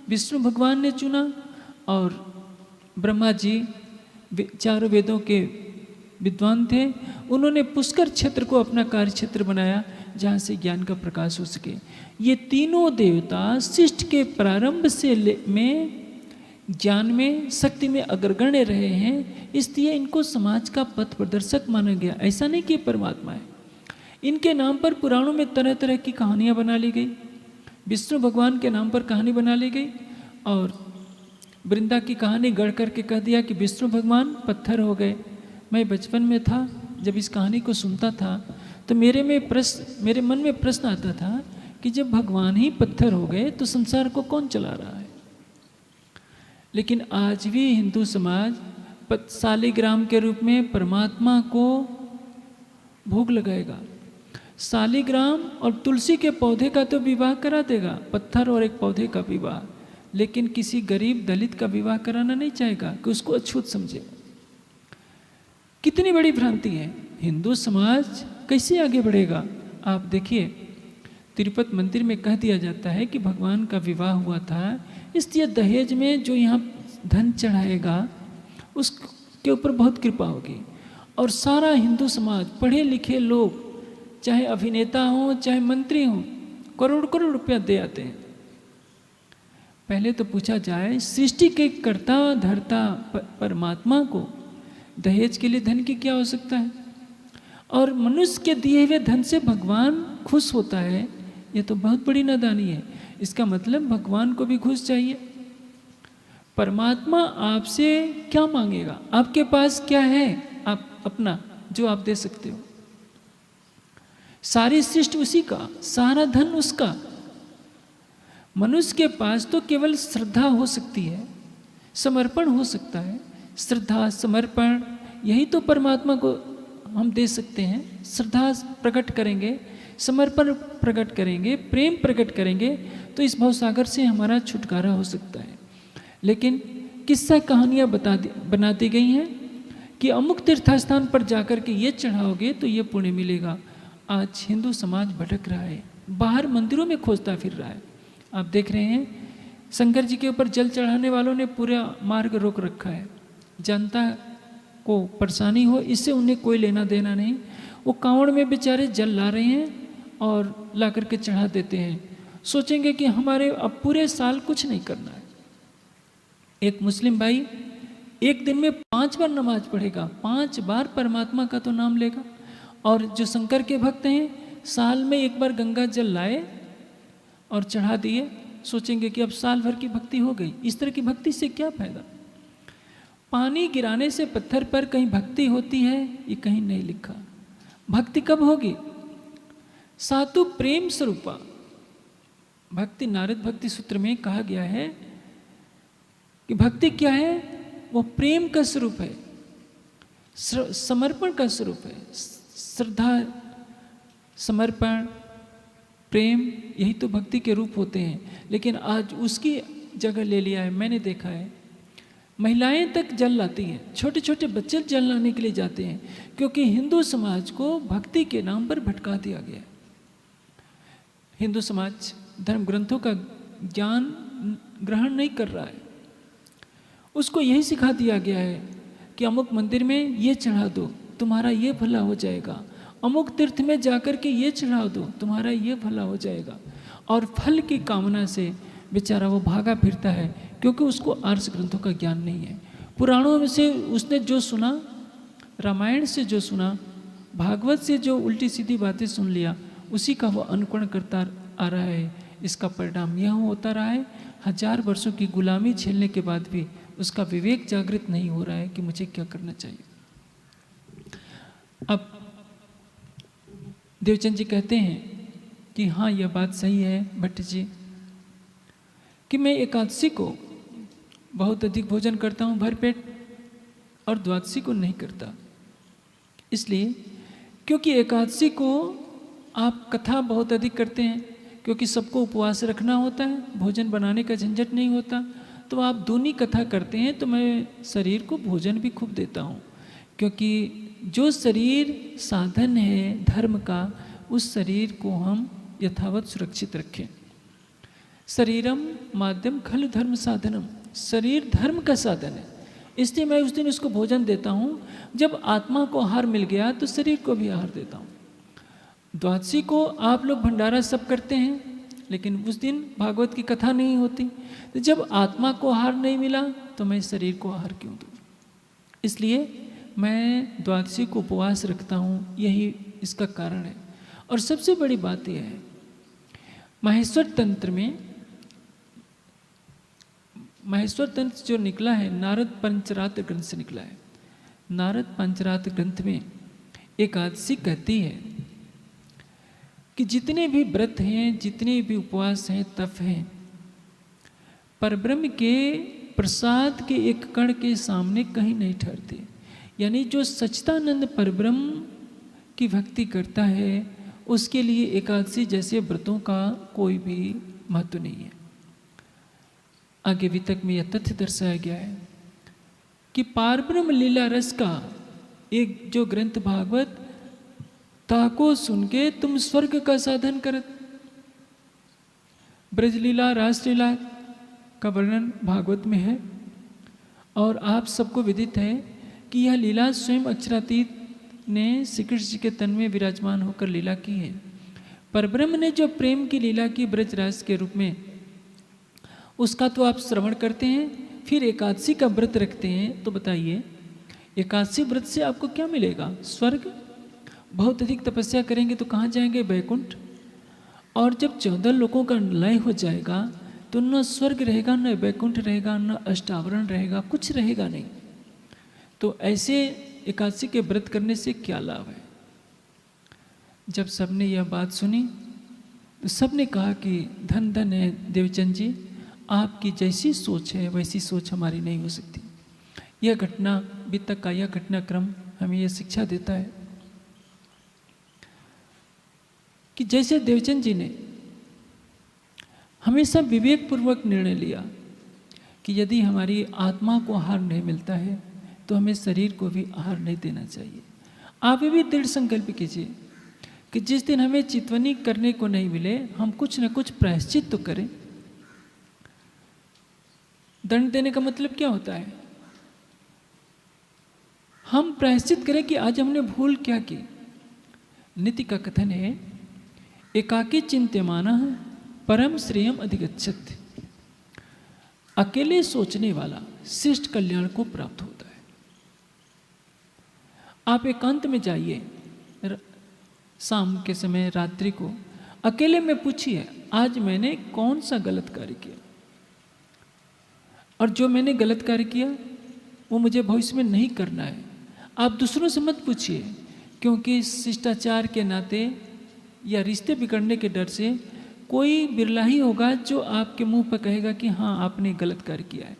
विष्णु भगवान ने चुना, और ब्रह्मा जी 4 वेदों के विद्वान थे। उन्होंने पुष्कर क्षेत्र को अपना कार्य क्षेत्र बनाया जहाँ से ज्ञान का प्रकाश हो सके। ये तीनों देवता सृष्टि के प्रारंभ से में ज्ञान में, शक्ति में अग्रगण्य रहे हैं, इसलिए इनको समाज का पथ प्रदर्शक माना गया। ऐसा नहीं कि परमात्मा है। इनके नाम पर पुराणों में तरह तरह की कहानियाँ बना ली गई। विष्णु भगवान के नाम पर कहानी बना ली गई, और वृंदा की कहानी गढ़ करके कह दिया कि विष्णु भगवान पत्थर हो गए। मैं बचपन में था, जब इस कहानी को सुनता था तो मेरे मन में प्रश्न आता था कि जब भगवान ही पत्थर हो गए तो संसार को कौन चला रहा है? लेकिन आज भी हिंदू समाज शालिग्राम के रूप में परमात्मा को भोग लगाएगा। शालिग्राम और तुलसी के पौधे का तो विवाह करा देगा, पत्थर और एक पौधे का विवाह, लेकिन किसी गरीब दलित का विवाह कराना नहीं चाहेगा कि उसको अछूत समझेगा। कितनी बड़ी भ्रांति है। हिंदू समाज कैसे आगे बढ़ेगा? आप देखिए, तिरुपति मंदिर में कह दिया जाता है कि भगवान का विवाह हुआ था, इसलिए दहेज में जो यहाँ धन चढ़ाएगा उसके ऊपर बहुत कृपा होगी। और सारा हिंदू समाज, पढ़े लिखे लोग, चाहे अभिनेता हों चाहे मंत्री हों, करोड़ करोड़ रुपया दे आते हैं। पहले तो पूछा जाए, सृष्टि के कर्ता धर्ता परमात्मा को दहेज के लिए धन की क्या आवश्यकता है? और मनुष्य के दिए हुए धन से भगवान खुश होता है, ये तो बहुत बड़ी नादानी है। इसका मतलब भगवान को भी घूस चाहिए। परमात्मा आपसे क्या मांगेगा? आपके पास क्या है आप अपना जो आप दे सकते हो? सारी सृष्टि उसी का, सारा धन उसका। मनुष्य के पास तो केवल श्रद्धा हो सकती है, समर्पण हो सकता है। श्रद्धा, समर्पण, यही तो परमात्मा को हम दे सकते हैं। श्रद्धा प्रकट करेंगे, समर्पण प्रकट करेंगे, प्रेम प्रकट करेंगे तो इस भवसागर से हमारा छुटकारा हो सकता है। लेकिन किस्सा कहानियाँ बनाती गई हैं कि अमुक तीर्थ स्थान पर जाकर के ये चढ़ाओगे तो ये पुण्य मिलेगा। आज हिंदू समाज भटक रहा है, बाहर मंदिरों में खोजता फिर रहा है। आप देख रहे हैं शंकर जी के ऊपर जल चढ़ाने वालों ने पूरा मार्ग रोक रखा है। जनता को परेशानी हो इससे उन्हें कोई लेना देना नहीं। वो कांवड़ में बेचारे जल ला रहे हैं और ला करके चढ़ा देते हैं। सोचेंगे कि हमारे अब पूरे साल कुछ नहीं करना है। एक मुस्लिम भाई एक दिन में 5 बार नमाज पढ़ेगा, 5 बार परमात्मा का तो नाम लेगा। और जो शंकर के भक्त हैं साल में एक बार गंगा जल लाए और चढ़ा दिए, सोचेंगे कि अब साल भर की भक्ति हो गई। इस तरह की भक्ति से क्या फायदा? पानी गिराने से पत्थर पर कहीं भक्ति होती है, ये कहीं नहीं लिखा। भक्ति कब होगी? सातु प्रेम स्वरूपा। भक्ति नारद भक्ति सूत्र में कहा गया है कि भक्ति क्या है? वो प्रेम का स्वरूप है, समर्पण का स्वरूप है। श्रद्धा, समर्पण, प्रेम, यही तो भक्ति के रूप होते हैं। लेकिन आज उसकी जगह ले लिया है। मैंने देखा है महिलाएं तक जल लाती हैं, छोटे छोटे बच्चे जल लाने के लिए जाते हैं, क्योंकि हिंदू समाज को भक्ति के नाम पर भटका दिया गया है। हिंदू समाज धर्म ग्रंथों का ज्ञान ग्रहण नहीं कर रहा है। उसको यही सिखा दिया गया है कि अमुक मंदिर में ये चढ़ा दो, तुम्हारा ये भला हो जाएगा। अमुक तीर्थ में जाकर के ये चढ़ा दो, तुम्हारा ये भला हो जाएगा। और फल की कामना से बेचारा वो भागा फिरता है, क्योंकि उसको आर्ष ग्रंथों का ज्ञान नहीं है। पुराणों में से उसने जो सुना, रामायण से जो सुना, भागवत से जो उल्टी सीधी बातें सुन लिया, उसी का वो अनुकरण करता आ रहा है। इसका परिणाम यह होता रहा है, 1000 वर्षों की गुलामी झेलने के बाद भी उसका विवेक जागृत नहीं हो रहा है कि मुझे क्या करना चाहिए। अब देवचंद जी कहते हैं कि हाँ, यह बात सही है भट्ट जी कि मैं एकादशी को बहुत अधिक भोजन करता हूँ भरपेट, और द्वादशी को नहीं करता। इसलिए क्योंकि एकादशी को आप कथा बहुत अधिक करते हैं, क्योंकि सबको उपवास रखना होता है, भोजन बनाने का झंझट नहीं होता, तो आप दूनी कथा करते हैं। तो मैं शरीर को भोजन भी खूब देता हूँ, क्योंकि जो शरीर साधन है धर्म का, उस शरीर को हम यथावत सुरक्षित रखें। शरीरम माध्यम खलु धर्म साधनम, शरीर धर्म का साधन है, इसलिए मैं उस दिन उसको भोजन देता हूँ। जब आत्मा को आहार मिल गया तो शरीर को भी आहार देता हूँ। द्वादशी को आप लोग भंडारा सब करते हैं, लेकिन उस दिन भागवत की कथा नहीं होती। तो जब आत्मा को आहार नहीं मिला तो मैं शरीर को आहार क्यों दूँ? इसलिए मैं द्वादशी को उपवास रखता हूँ, यही इसका कारण है। और सबसे बड़ी बात यह है, माहेश्वर तंत्र में, माहेश्वर तंत्र जो निकला है नारद पंचरात्र ग्रंथ से निकला है। नारद पंचरात्र ग्रंथ में एकादशी कहती है कि जितने भी व्रत हैं, जितने भी उपवास हैं, तप हैं, परब्रह्म के प्रसाद के एक कण के सामने कहीं नहीं ठहरते। यानी जो सच्चिदानंद परब्रह्म की भक्ति करता है, उसके लिए एकादशी जैसे व्रतों का कोई भी महत्व नहीं है। आगे वितक में यह तथ्य दर्शाया गया है कि पारब्रह्म लीला रस का एक जो ग्रंथ भागवत, ताको सुन के तुम स्वर्ग का साधन करत। ब्रजलीला, रासलीला का वर्णन भागवत में है, और आप सबको विदित है कि यह लीला स्वयं अक्षरातीत ने श्री कृष्ण जी के तन में विराजमान होकर लीला की है। परब्रह्म ने जो प्रेम की लीला की ब्रजरास के रूप में, उसका तो आप श्रवण करते हैं, फिर एकादशी का व्रत रखते हैं। तो बताइए एकादशी व्रत से आपको क्या मिलेगा? स्वर्ग। बहुत अधिक तपस्या करेंगे तो कहाँ जाएंगे? बैकुंठ। और जब 14 लोकों का लय हो जाएगा तो न स्वर्ग रहेगा, न वैकुंठ रहेगा, न अष्टावरण रहेगा, कुछ रहेगा नहीं। तो ऐसे एकादशी के व्रत करने से क्या लाभ है? जब सबने यह बात सुनी तो सबने कहा कि धन धन है देवचंद जी, आपकी जैसी सोच है वैसी सोच हमारी नहीं हो सकती। यह घटना अभी तक का यह घटनाक्रम हमें यह शिक्षा देता है कि जैसे देवचंद जी ने हमेशा विवेकपूर्वक निर्णय लिया कि यदि हमारी आत्मा को आहार नहीं मिलता है तो हमें शरीर को भी आहार नहीं देना चाहिए। आप भी दृढ़ संकल्प कीजिए कि जिस दिन हमें चितवनी करने को नहीं मिले हम कुछ न कुछ प्रायश्चित तो करें। दंड देने का मतलब क्या होता है? हम प्रायश्चित करें कि आज हमने भूल क्या की। नीति का कथन है, एकाकी चिंत्यमानः परम श्रेयम अधिगच्छति। अकेले सोचने वाला श्रेष्ठ कल्याण को प्राप्त होता है। आप एकांत में जाइए, शाम के समय, रात्रि को अकेले में पूछिए, आज मैंने कौन सा गलत कार्य किया, और जो मैंने गलत कार्य किया वो मुझे भविष्य में नहीं करना है। आप दूसरों से मत पूछिए, क्योंकि शिष्टाचार के नाते या रिश्ते बिगड़ने के डर से कोई बिरला ही होगा जो आपके मुंह पर कहेगा कि हाँ आपने गलत कार्य किया है।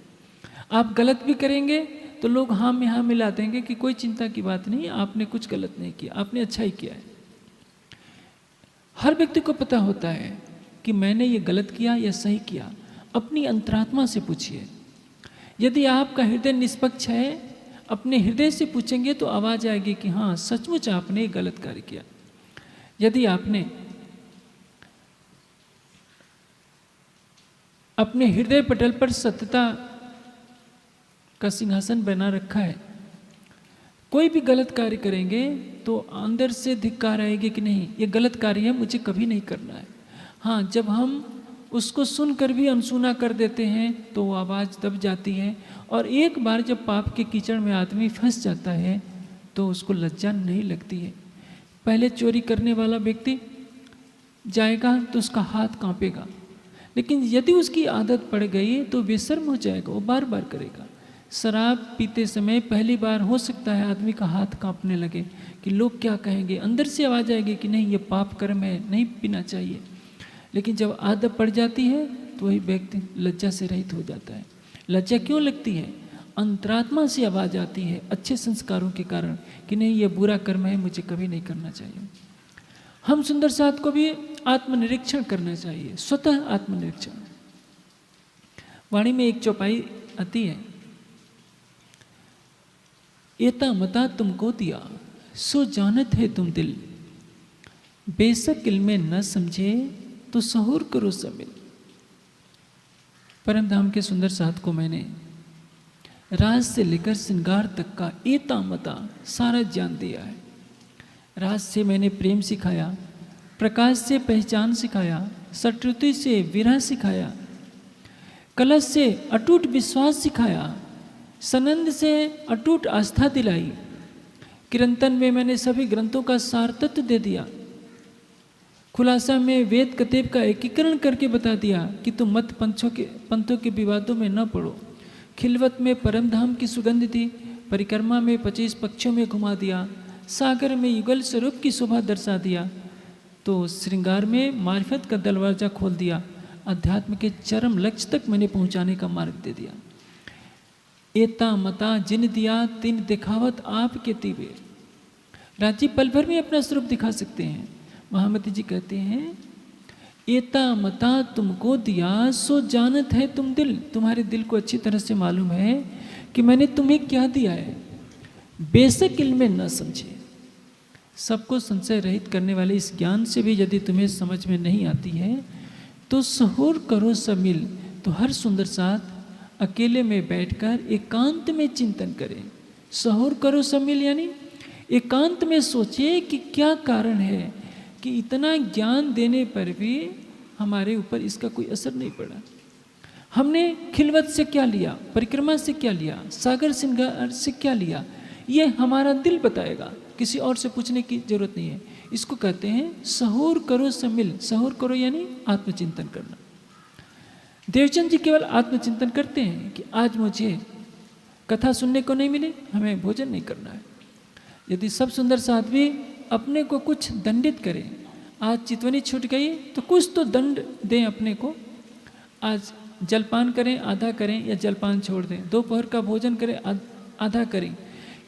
आप गलत भी करेंगे तो लोग हाँ में हाँ मिला देंगे कि कोई चिंता की बात नहीं, आपने कुछ गलत नहीं किया, आपने अच्छा ही किया है। हर व्यक्ति को पता होता है कि मैंने ये गलत किया या सही किया। अपनी अंतरात्मा से पूछिए। यदि आपका हृदय निष्पक्ष है, अपने हृदय से पूछेंगे तो आवाज आएगी कि हाँ सचमुच आपने गलत कार्य किया। यदि आपने अपने हृदय पटल पर सत्यता का सिंहासन बना रखा है, कोई भी गलत कार्य करेंगे तो अंदर से धिक्कार आएगी कि नहीं ये गलत कार्य है, मुझे कभी नहीं करना है। हाँ, जब हम उसको सुनकर भी अनसुना कर देते हैं तो वो आवाज़ दब जाती है। और एक बार जब पाप के कीचड़ में आदमी फंस जाता है तो उसको लज्जा नहीं लगती है। पहले चोरी करने वाला व्यक्ति जाएगा तो उसका हाथ कांपेगा, लेकिन यदि उसकी आदत पड़ गई तो बेशर्म हो जाएगा, वो बार बार करेगा। शराब पीते समय पहली बार हो सकता है आदमी का हाथ कांपने लगे कि लोग क्या कहेंगे, अंदर से आवाज़ आएगी कि नहीं ये पाप कर्म है, नहीं पीना चाहिए। लेकिन जब आदत पड़ जाती है तो वही व्यक्ति लज्जा से रहित हो जाता है। लज्जा क्यों लगती है? अंतरात्मा से आवाज़ आती है अच्छे संस्कारों के कारण कि नहीं ये बुरा कर्म है, मुझे कभी नहीं करना चाहिए। हम सुंदर साथ को भी आत्मनिरीक्षण करना चाहिए, स्वतः आत्मनिरीक्षण। वाणी में एक चौपाई आती है, एता मता तुमको दिया सो जानत है तुम दिल, बेशक इल्मे न समझे तो सहूर करो समिल। परम धाम के सुंदर साथ को मैंने राज से लेकर श्रृंगार तक का एता मता सारा ज्ञान दिया है। राज से मैंने प्रेम सिखाया, प्रकाश से पहचान सिखाया, सत्रुति से विरह सिखाया, कलश से अटूट विश्वास सिखाया, सनंद से अटूट आस्था दिलाई, किरंतन में मैंने सभी ग्रंथों का सार तत्व दे दिया, खुलासा में वेद कतेब का एकीकरण करके बता दिया कि तुम मत पंथों के विवादों में न पड़ो। खिलवत में परम धाम की सुगंध थी, परिक्रमा में 25 पक्षों में घुमा दिया, सागर में युगल स्वरूप की शोभा दर्शा दिया, तो श्रृंगार में मार्फत का दरवाजा खोल दिया, अध्यात्म के चरम लक्ष्य तक मैंने पहुंचाने का मार्ग दे दिया। एता मता जिन दिया तिन दिखावत आपके तिबे। राजी पल भर में अपना स्वरूप दिखा सकते हैं। महामती जी कहते हैं, एता मता तुमको दिया सो जानत है तुम दिल। तुम्हारे दिल को अच्छी तरह से मालूम है कि मैंने तुम्हें क्या दिया है, बेशक इल्मे न समझे। सबको संशय रहित करने वाले इस ज्ञान से भी यदि तुम्हें समझ में नहीं आती है तो सहूर करो समिल। तो हर सुंदर साथ अकेले में बैठकर एकांत में चिंतन करें। सहूर करो समिल यानी एकांत में सोचिए कि क्या कारण है कि इतना ज्ञान देने पर भी हमारे ऊपर इसका कोई असर नहीं पड़ा। हमने खिलवत से क्या लिया, परिक्रमा से क्या लिया, सागर श्रृंगार से क्या लिया, ये हमारा दिल बताएगा, किसी और से पूछने की जरूरत नहीं है। इसको कहते हैं सहूर करो समिल। सहूर करो यानी आत्मचिंतन करना। देवचंद जी केवल आत्मचिंतन करते हैं कि आज मुझे कथा सुनने को नहीं मिले, हमें भोजन नहीं करना है। यदि सब सुंदर साध्वी अपने को कुछ दंडित करें, आज चितवनी छूट गई तो कुछ तो दंड दें अपने को। आज जलपान करें आधा करें या जलपान छोड़ दें, दोपहर का भोजन करें आधा करें,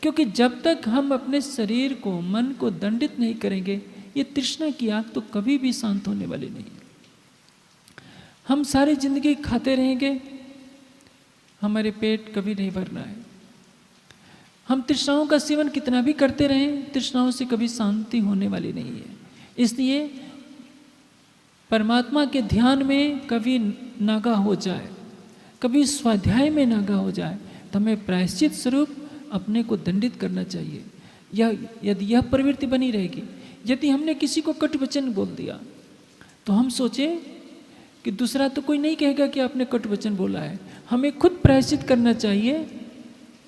क्योंकि जब तक हम अपने शरीर को मन को दंडित नहीं करेंगे ये तृष्णा की आग तो कभी भी शांत होने वाली नहीं है। हम सारी जिंदगी खाते रहेंगे, हमारे पेट कभी नहीं भरना है। हम तृष्णाओं का सेवन कितना भी करते रहें, तृष्णाओं से कभी शांति होने वाली नहीं है। इसलिए परमात्मा के ध्यान में कभी नागा हो जाए, कभी स्वाध्याय में नागा हो जाए तो हमें प्रायश्चित स्वरूप अपने को दंडित करना चाहिए। या यदि यह प्रवृत्ति बनी रहेगी, यदि हमने किसी को कटु वचन बोल दिया तो हम सोचें कि दूसरा तो कोई नहीं कहेगा कि आपने कटु वचन बोला है। हमें खुद प्रायश्चित करना चाहिए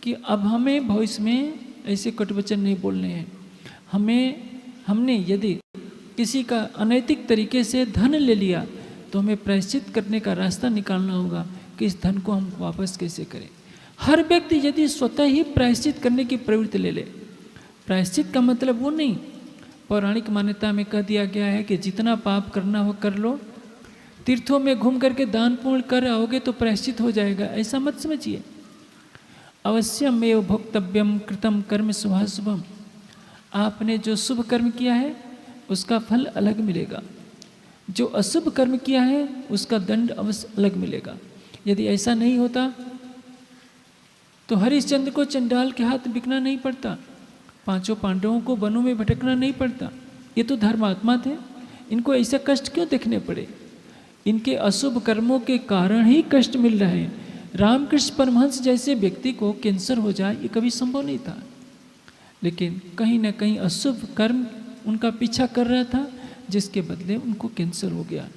कि अब हमें भविष्य में ऐसे कटु वचन नहीं बोलने हैं। हमने यदि किसी का अनैतिक तरीके से धन ले लिया तो हमें प्रायश्चित करने का रास्ता निकालना होगा कि इस धन को हम वापस कैसे करें। हर व्यक्ति यदि स्वतः ही प्रायश्चित करने की प्रवृत्ति ले ले, प्रायश्चित का मतलब वो नहीं, पौराणिक मान्यता में कह दिया गया है कि जितना पाप करना हो कर लो, तीर्थों में घूम करके दान पुण्य कर आओगे तो प्रायश्चित हो जाएगा, ऐसा मत समझिए। अवश्यम एव भोक्तव्यम कृतम कर्म शुभाशुभम। आपने जो शुभ कर्म किया है उसका फल अलग मिलेगा, जो अशुभ कर्म किया है उसका दंड अवश्य अलग मिलेगा। यदि ऐसा नहीं होता तो हरिश्चंद्र को चंडाल के हाथ बिकना नहीं पड़ता, पांचों पांडवों को वनों में भटकना नहीं पड़ता। ये तो धर्मात्मा थे, इनको ऐसा कष्ट क्यों देखने पड़े? इनके अशुभ कर्मों के कारण ही कष्ट मिल रहा है। रामकृष्ण परमहंस जैसे व्यक्ति को कैंसर हो जाए ये कभी संभव नहीं था, लेकिन कहीं ना कहीं अशुभ कर्म उनका पीछा कर रहा था जिसके बदले उनको कैंसर हो गया।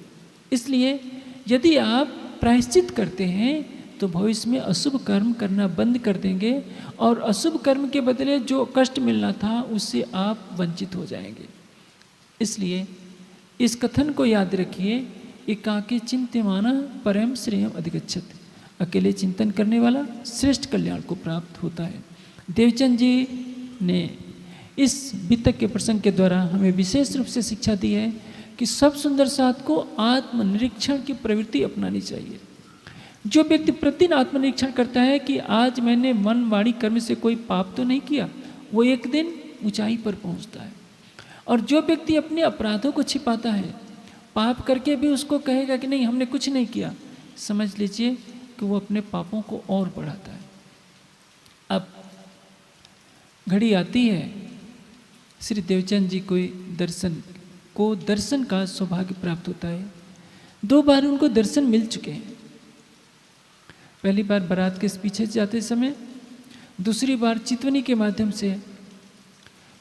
इसलिए यदि आप प्रायश्चित करते हैं तो भविष्य में अशुभ कर्म करना बंद कर देंगे और अशुभ कर्म के बदले जो कष्ट मिलना था उससे आप वंचित हो जाएंगे। इसलिए इस कथन को याद रखिए, एकाकी चिंत्यमाना परम श्रेयम अधिगच्छति। अकेले चिंतन करने वाला श्रेष्ठ कल्याण को प्राप्त होता है। देवचंद जी ने इस वितक के प्रसंग के द्वारा हमें विशेष रूप से शिक्षा दी है कि सब सुंदर साथ को आत्मनिरीक्षण की प्रवृत्ति अपनानी चाहिए। जो व्यक्ति प्रतिदिन आत्मनिरीक्षण करता है कि आज मैंने मन वाणी कर्म से कोई पाप तो नहीं किया, वो एक दिन ऊंचाई पर पहुंचता है। और जो व्यक्ति अपने अपराधों को छिपाता है, पाप करके भी उसको कहेगा कि नहीं हमने कुछ नहीं किया, समझ लीजिए कि वो अपने पापों को और बढ़ाता है। अब घड़ी आती है श्री देवचंद जी को दर्शन का सौभाग्य प्राप्त होता है। 2 बार उनको दर्शन मिल चुके हैं। पहली बार बारात के पीछे जाते समय, दूसरी बार चितवनी के माध्यम से।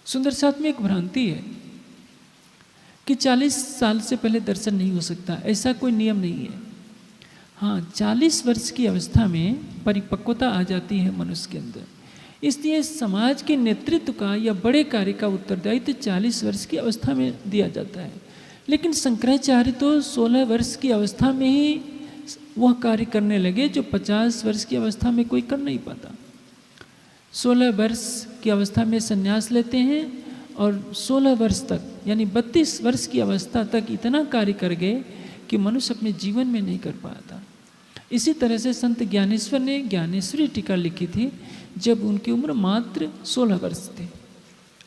सुंदर साथ में एक भ्रांति है कि 40 साल से पहले दर्शन नहीं हो सकता, ऐसा कोई नियम नहीं है। हाँ, 40 वर्ष की अवस्था में परिपक्वता आ जाती है मनुष्य के अंदर। इसलिए समाज के नेतृत्व का या बड़े कार्य का उत्तरदायित्व 40 वर्ष की अवस्था में दिया जाता है। लेकिन शंकराचार्य तो 16 वर्ष की अवस्था में ही वह कार्य करने लगे जो 50 वर्ष की अवस्था में कोई कर नहीं पाता। 16 वर्ष की अवस्था में संन्यास लेते हैं और 16 वर्ष तक यानी 32 वर्ष की अवस्था तक इतना कार्य कर गए कि मनुष्य अपने जीवन में नहीं कर पाया था। इसी तरह से संत ज्ञानेश्वर ने ज्ञानेश्वरी टीका लिखी थी जब उनकी उम्र मात्र 16 वर्ष थी।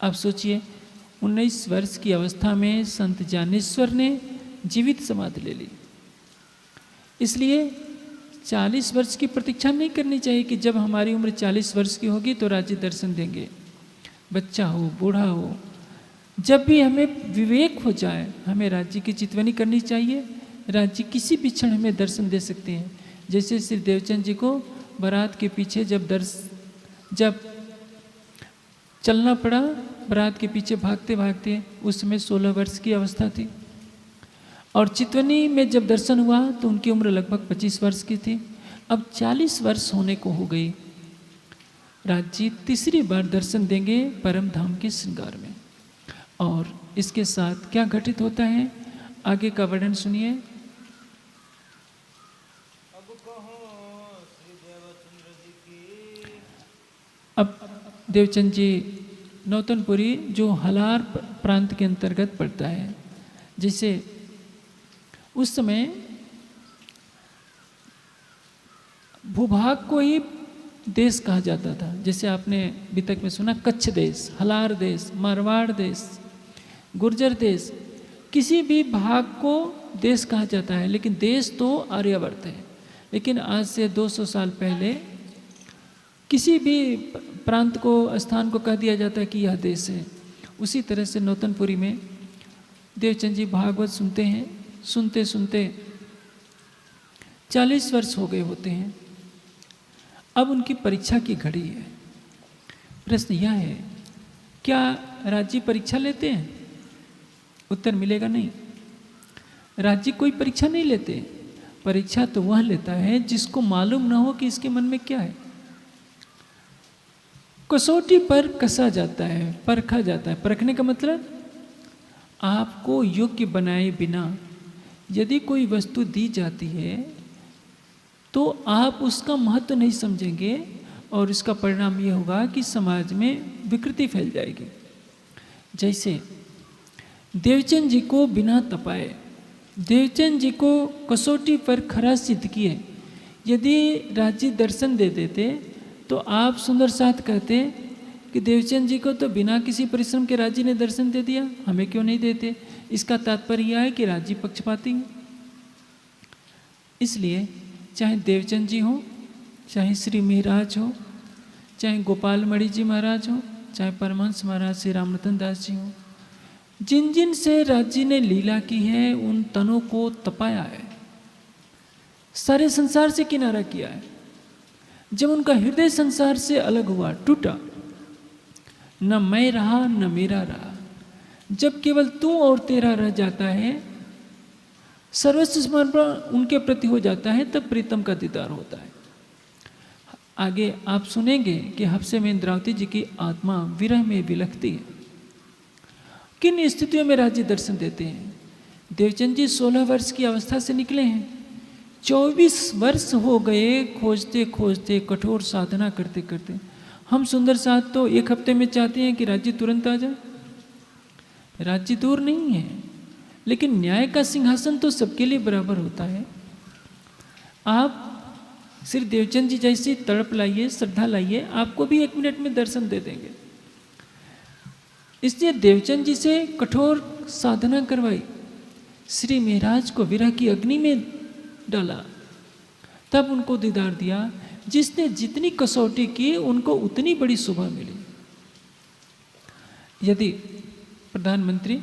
आप सोचिए 19 वर्ष की अवस्था में संत ज्ञानेश्वर ने जीवित समाधि ले ली। इसलिए 40 वर्ष की प्रतीक्षा नहीं करनी चाहिए कि जब हमारी उम्र 40 वर्ष की होगी तो राज्य दर्शन देंगे। बच्चा हो बूढ़ा हो, जब भी हमें विवेक हो जाए हमें राज्य की चितवनी करनी चाहिए। राज्य किसी भी क्षण हमें दर्शन दे सकते हैं। जैसे श्री देवचंद जी को बारात के पीछे जब चलना पड़ा, बारात के पीछे भागते भागते, उस समय 16 वर्ष की अवस्था थी। और चितवनी में जब दर्शन हुआ तो उनकी उम्र लगभग 25 वर्ष की थी। अब 40 वर्ष होने को हो गई। राज्य तीसरी बार दर्शन देंगे परम धाम के श्रृंगार में। और इसके साथ क्या घटित होता है, आगे का वर्णन सुनिए। अब देवचंद जी नौतनपुरी जो हलार प्रांत के अंतर्गत पड़ता है, जिसे उस समय भूभाग को ही देश कहा जाता था। जैसे आपने अभी तक में सुना कच्छ देश, हलार देश, मारवाड़ देश, गुर्जर देश, किसी भी भाग को देश कहा जाता है, लेकिन देश तो आर्यावर्त है। लेकिन आज से 200 साल पहले किसी भी प्रांत को, स्थान को कह दिया जाता है कि यह देश है। उसी तरह से नौतनपुरी में देवचंद जी भागवत सुनते हैं, सुनते सुनते 40 वर्ष हो गए होते हैं। अब उनकी परीक्षा की घड़ी है। प्रश्न यह है, क्या राज्य परीक्षा लेते हैं? उत्तर मिलेगा नहीं। राज्य कोई परीक्षा नहीं लेते। परीक्षा तो वह लेता है जिसको मालूम ना हो कि इसके मन में क्या है। कसौटी पर कसा जाता है, परखा जाता है। परखने का मतलब, आपको योग्य बनाए बिना यदि कोई वस्तु दी जाती है तो आप उसका महत्व नहीं समझेंगे और इसका परिणाम ये होगा कि समाज में विकृति फैल जाएगी। जैसे देवचंद जी को बिना तपाए, देवचंद जी को कसौटी पर खरा सिद्ध किए यदि राज्य दर्शन दे देते तो आप सुंदर साथ कहते कि देवचंद जी को तो बिना किसी परिश्रम के राज्य ने दर्शन दे दिया, हमें क्यों नहीं देते। इसका तात्पर्य यह है कि राज्य पक्षपाती है। इसलिए चाहे देवचंद जी हो, चाहे श्री महाराज हो, चाहे गोपाल मणि जी महाराज हो, चाहे परमहंस महाराज श्री रामरतन दास जी हो, जिन जिन से राज्य ने लीला की है उन तनों को तपाया है, सारे संसार से किनारा किया है। जब उनका हृदय संसार से अलग हुआ, टूटा, न मैं रहा न मेरा रहा, जब केवल तू और तेरा रह जाता है, सर्वस्व समर्पण उनके प्रति हो जाता है, तब प्रीतम का दीदार होता है। आगे आप सुनेंगे कि हफ्से में इंद्रावती जी की आत्मा विरह में विलखती है। किन स्थितियों में राज्य दर्शन देते हैं? देवचंद जी 16 वर्ष की अवस्था से निकले हैं। 24 वर्ष हो गए खोजते खोजते, कठोर साधना करते करते। हम सुंदर साथ तो 1 हफ्ते में चाहते हैं कि राज्य तुरंत आ जाए। राज्य दूर नहीं है, लेकिन न्याय का सिंहासन तो सबके लिए बराबर होता है। आप श्री देवचंद जी जैसी तड़प लाइए, श्रद्धा लाइए, आपको भी 1 मिनट में दर्शन दे देंगे। इसलिए देवचंद जी से कठोर साधना करवाई, श्री महाराज को विरह की अग्नि में डाला, तब उनको दीदार दिया। जिसने जितनी कसौटी की उनको उतनी बड़ी शोभा मिली। यदि प्रधानमंत्री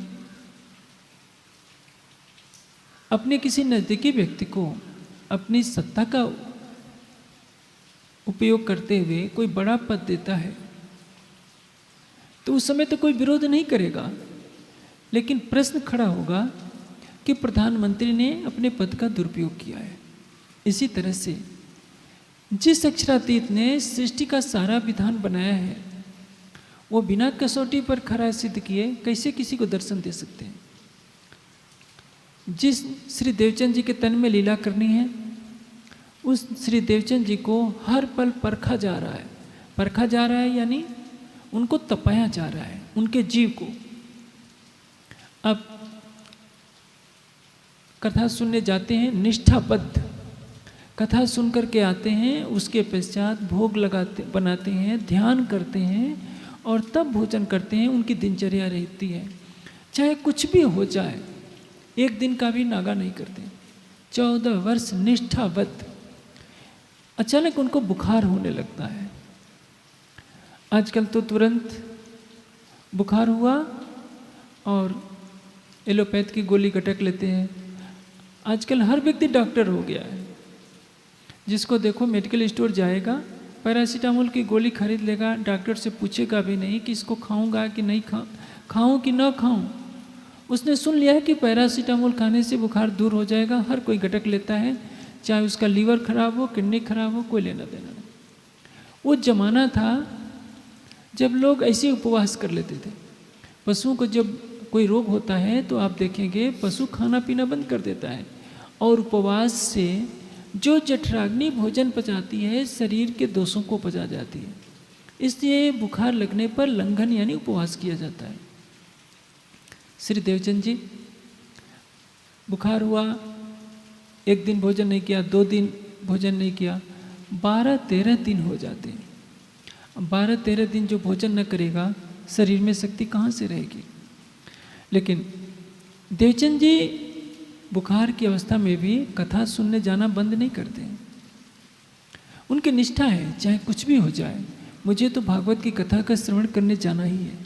अपने किसी नजदीकी व्यक्ति को अपनी सत्ता का उपयोग करते हुए कोई बड़ा पद देता है तो उस समय तो कोई विरोध नहीं करेगा, लेकिन प्रश्न खड़ा होगा कि प्रधानमंत्री ने अपने पद का दुरुपयोग किया है। इसी तरह से जिस अक्षरातीत ने सृष्टि का सारा विधान बनाया है, वो बिना कसौटी पर खरा सिद्ध किए कैसे किसी को दर्शन दे सकते हैं? जिस श्री देवचंद जी के तन में लीला करनी है, उस श्री देवचंद जी को हर पल परखा जा रहा है। परखा जा रहा है यानी उनको तपाया जा रहा है, उनके जीव को। अब कथा सुनने जाते हैं, निष्ठाबद्ध कथा सुन करके आते हैं, उसके पश्चात भोग लगाते, बनाते हैं, ध्यान करते हैं और तब भोजन करते हैं। उनकी दिनचर्या रहती है, चाहे कुछ भी हो जाए, 1 दिन का भी नागा नहीं करते। 14 वर्ष निष्ठाबद्ध। अचानक उनको बुखार होने लगता है। आजकल तो तुरंत बुखार हुआ और एलोपैथ की गोली गटक लेते हैं। आजकल हर व्यक्ति डॉक्टर हो गया है। जिसको देखो मेडिकल स्टोर जाएगा, पैरासीटामोल की गोली खरीद लेगा, डॉक्टर से पूछेगा भी नहीं कि इसको खाऊंगा कि नहीं खाऊं कि ना खाऊं। उसने सुन लिया है कि पैरासीटामोल खाने से बुखार दूर हो जाएगा। हर कोई गटक लेता है, चाहे उसका लीवर खराब हो, किडनी खराब हो, कोई लेना देना नहीं। वो जमाना था जब लोग ऐसे उपवास कर लेते थे। पशुओं को जब कोई रोग होता है तो आप देखेंगे पशु खाना पीना बंद कर देता है, और उपवास से जो जठराग्नि भोजन पचाती है शरीर के दोषों को पचा जाती है। इसलिए बुखार लगने पर लंघन यानी उपवास किया जाता है। श्री देवचंद जी, बुखार हुआ, एक दिन भोजन नहीं किया, 2 दिन भोजन नहीं किया, 12-13 दिन हो जाते हैं। 12-13 दिन जो भोजन न करेगा शरीर में शक्ति कहाँ से रहेगी। लेकिन देवचंद जी बुखार की अवस्था में भी कथा सुनने जाना बंद नहीं करते हैं। उनकी निष्ठा है, चाहे कुछ भी हो जाए, मुझे तो भागवत की कथा का श्रवण करने जाना ही है।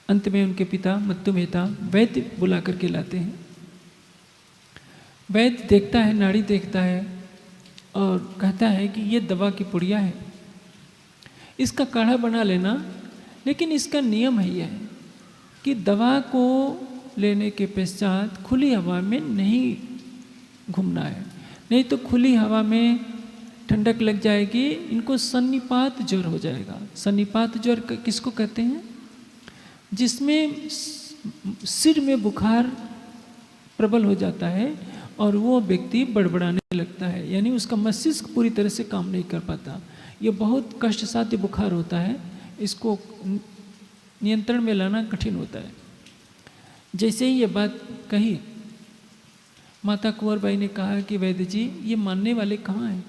अंत में उनके पिता मत्तु मेहता वैद्य बुला करके लाते हैं। वैद्य देखता है, नाड़ी देखता है और कहता है कि ये दवा की पुड़िया है, इसका काढ़ा बना लेना, लेकिन इसका नियम है यह कि दवा को लेने के पश्चात खुली हवा में नहीं घूमना है, नहीं तो खुली हवा में ठंडक लग जाएगी, इनको सन्निपात ज्वर हो जाएगा। सन्निपात ज्वर किसको कहते हैं? जिसमें सिर में बुखार प्रबल हो जाता है और वो व्यक्ति बड़बड़ाने लगता है, यानी उसका मस्तिष्क पूरी तरह से काम नहीं कर पाता। ये बहुत कष्ट साध्य बुखार होता है, इसको नियंत्रण में लाना कठिन होता है। जैसे ही ये बात कही, माता कुंवरबाई ने कहा कि वैद्य जी ये मानने वाले कहाँ हैं?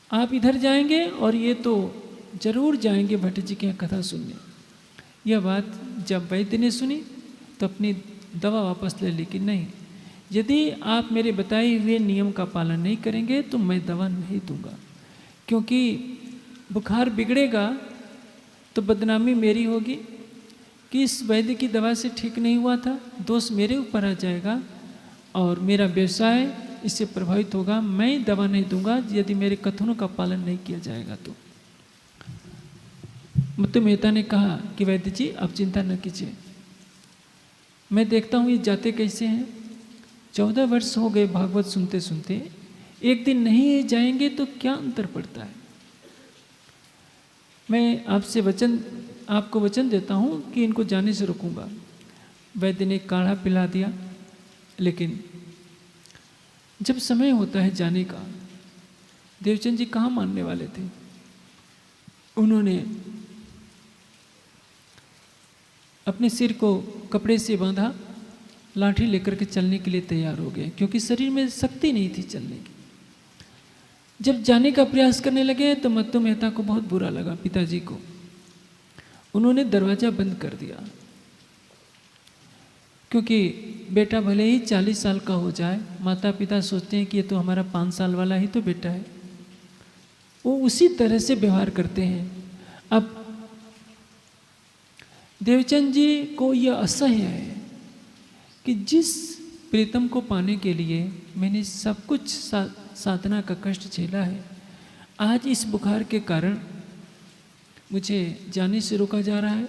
आप इधर जाएंगे और ये तो जरूर जाएंगे भट्ट जी के यहाँ कथा सुनने। यह बात जब वैद्य ने सुनी तो अपनी दवा वापस ले ली कि नहीं, यदि आप मेरे बताए हुए नियम का पालन नहीं करेंगे तो मैं दवा नहीं दूंगा, क्योंकि बुखार बिगड़ेगा तो बदनामी मेरी होगी कि इस वैद्य की दवा से ठीक नहीं हुआ था, दोष मेरे ऊपर आ जाएगा और मेरा व्यवसाय इससे प्रभावित होगा। मैं दवा नहीं दूंगा यदि मेरे कथनों का पालन नहीं किया जाएगा तो। मत्तु मेहता ने कहा कि वैद्य जी आप चिंता न कीजिए, मैं देखता हूँ ये जाते कैसे हैं। 14 वर्ष हो गए भागवत सुनते सुनते, एक दिन नहीं जाएंगे तो क्या अंतर पड़ता है। मैं आपको वचन देता हूँ कि इनको जाने से रोकूंगा। वैद्य ने काढ़ा पिला दिया, लेकिन जब समय होता है जाने का, देवचंद जी कहाँ मानने वाले थे। उन्होंने अपने सिर को कपड़े से बांधा, लाठी लेकर के चलने के लिए तैयार हो गए, क्योंकि शरीर में शक्ति नहीं थी चलने की। जब जाने का प्रयास करने लगे तो मत्तु मेहता को बहुत बुरा लगा, पिताजी को। उन्होंने दरवाजा बंद कर दिया, क्योंकि बेटा भले ही 40 साल का हो जाए, माता पिता सोचते हैं कि ये तो हमारा 5 साल वाला ही तो बेटा है, वो उसी तरह से व्यवहार करते हैं। अब देवचंद जी को यह असह्य है कि जिस प्रीतम को पाने के लिए मैंने सब कुछ साधना का कष्ट झेला है, आज इस बुखार के कारण मुझे जाने से रोका जा रहा है।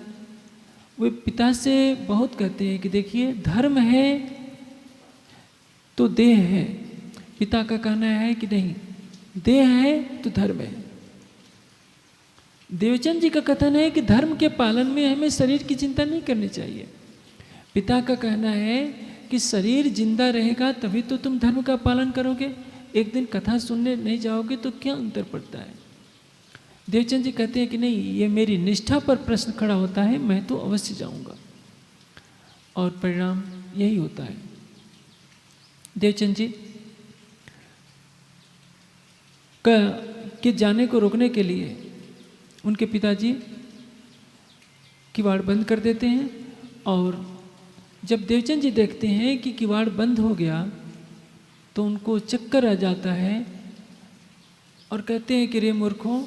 वे पिता से बहुत कहते हैं कि देखिए धर्म है तो देह है, पिता का कहना है कि नहीं, देह है तो धर्म है। देवचंद जी का कथन है कि धर्म के पालन में हमें शरीर की चिंता नहीं करनी चाहिए। पिता का कहना है कि शरीर जिंदा रहेगा तभी तो तुम धर्म का पालन करोगे, एक दिन कथा सुनने नहीं जाओगे तो क्या अंतर पड़ता है। देवचंद जी कहते हैं कि नहीं, ये मेरी निष्ठा पर प्रश्न खड़ा होता है, मैं तो अवश्य जाऊंगा, और परिणाम यही होता है। देवचंद जी के जाने को रोकने के लिए उनके पिताजी किवाड़ बंद कर देते हैं, और जब देवचंद जी देखते हैं कि किवाड़ बंद हो गया तो उनको चक्कर आ जाता है और कहते हैं कि रे मूर्खों,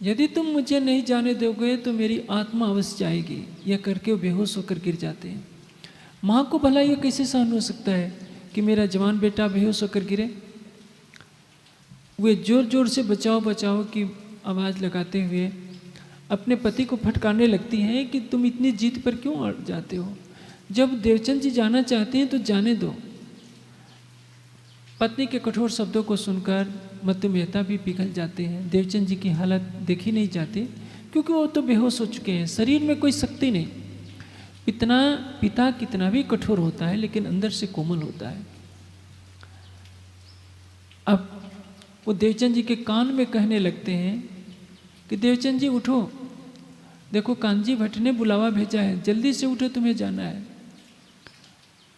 यदि तुम मुझे नहीं जाने दोगे तो मेरी आत्मा अवश्य जाएगी। यह करके वो बेहोश होकर गिर जाते हैं। माँ को भला यह कैसे सहन हो सकता है कि मेरा जवान बेटा बेहोश होकर गिरे। वे जोर जोर से बचाओ बचाओ की आवाज़ लगाते हुए अपने पति को फटकारने लगती हैं कि तुम इतनी जीत पर क्यों अड़ जाते हो। जब देवचंद जी जाना चाहते हैं तो जाने दो। पत्नी के कठोर शब्दों को सुनकर मत्तु मेहता भी पिघल जाते हैं। देवचंद जी की हालत देखी नहीं जाती, क्योंकि वो तो बेहोश हो चुके हैं, शरीर में कोई शक्ति नहीं। इतना पिता कितना भी कठोर होता है लेकिन अंदर से कोमल होता है। अब वो देवचंद जी के कान में कहने लगते हैं कि देवचंद जी उठो, देखो कांजी भट्ट ने बुलावा भेजा है, जल्दी से उठो, तुम्हें जाना है।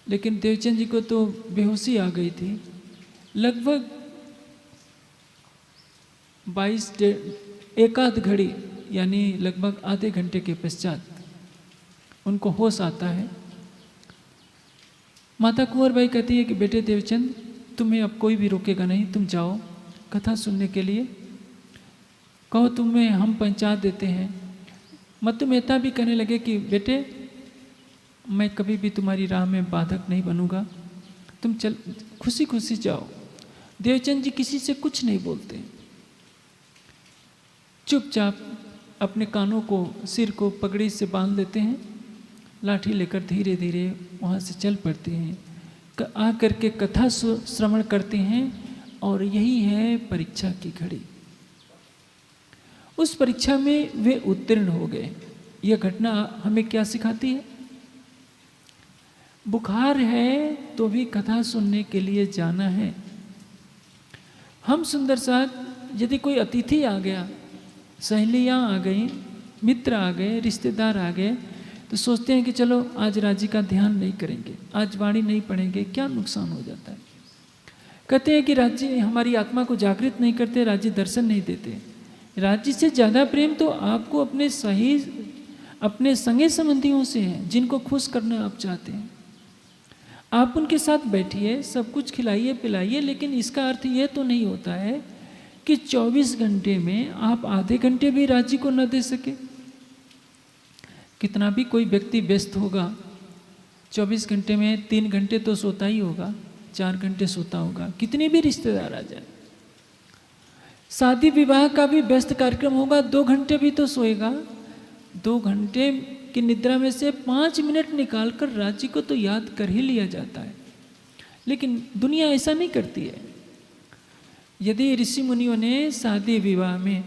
लेकिन देवचंद जी को तो बेहोशी आ गई थी। लगभग 1 आध घड़ी यानी लगभग आधे घंटे के पश्चात उनको होश आता है। माता कुंवर बाई कहती है कि बेटे देवचंद, तुम्हें अब कोई भी रोकेगा नहीं, तुम जाओ कथा सुनने के लिए, कहो तुम्हें हम पहुंचा देते हैं। मत्तु मेहता भी कहने लगे कि बेटे मैं कभी भी तुम्हारी राह में बाधक नहीं बनूंगा, तुम चल खुशी खुशी जाओ। देवचंद जी किसी से कुछ नहीं बोलते, चुपचाप अपने कानों को, सिर को पगड़ी से बांध लेते हैं, लाठी लेकर धीरे धीरे वहाँ से चल पड़ते हैं, आ करके कथा श्रवण करते हैं। और यही है परीक्षा की घड़ी। उस परीक्षा में वे उत्तीर्ण हो गए। यह घटना हमें क्या सिखाती है? बुखार है तो भी कथा सुनने के लिए जाना है। हम सुंदर साथ यदि कोई अतिथि आ गया, सहेलियाँ आ गई, मित्र आ गए, रिश्तेदार आ गए, तो सोचते हैं कि चलो आज राज्य का ध्यान नहीं करेंगे, आज वाणी नहीं पढ़ेंगे, क्या नुकसान हो जाता है। कहते हैं कि राज्य हमारी आत्मा को जागृत नहीं करते, राज्य दर्शन नहीं देते। राज्य से ज़्यादा प्रेम तो आपको अपने संगे संबंधियों से है, जिनको खुश करना आप चाहते हैं। आप उनके साथ बैठिए, सब कुछ खिलाइए पिलाइए, लेकिन इसका अर्थ ये तो नहीं होता है कि 24 घंटे में आप आधे घंटे भी राज्य को न दे सके। कितना भी कोई व्यक्ति व्यस्त होगा, 24 घंटे में 3 घंटे तो सोता ही होगा, 4 घंटे सोता होगा, कितने भी रिश्तेदार आ जाए। शादी विवाह का भी व्यस्त कार्यक्रम होगा, 2 घंटे भी तो सोएगा। 2 घंटे की निद्रा में से 5 मिनट निकालकर राज्य को तो याद कर ही लिया जाता है। लेकिन दुनिया ऐसा नहीं करती है। यदि ऋषि मुनियों ने शादी विवाह में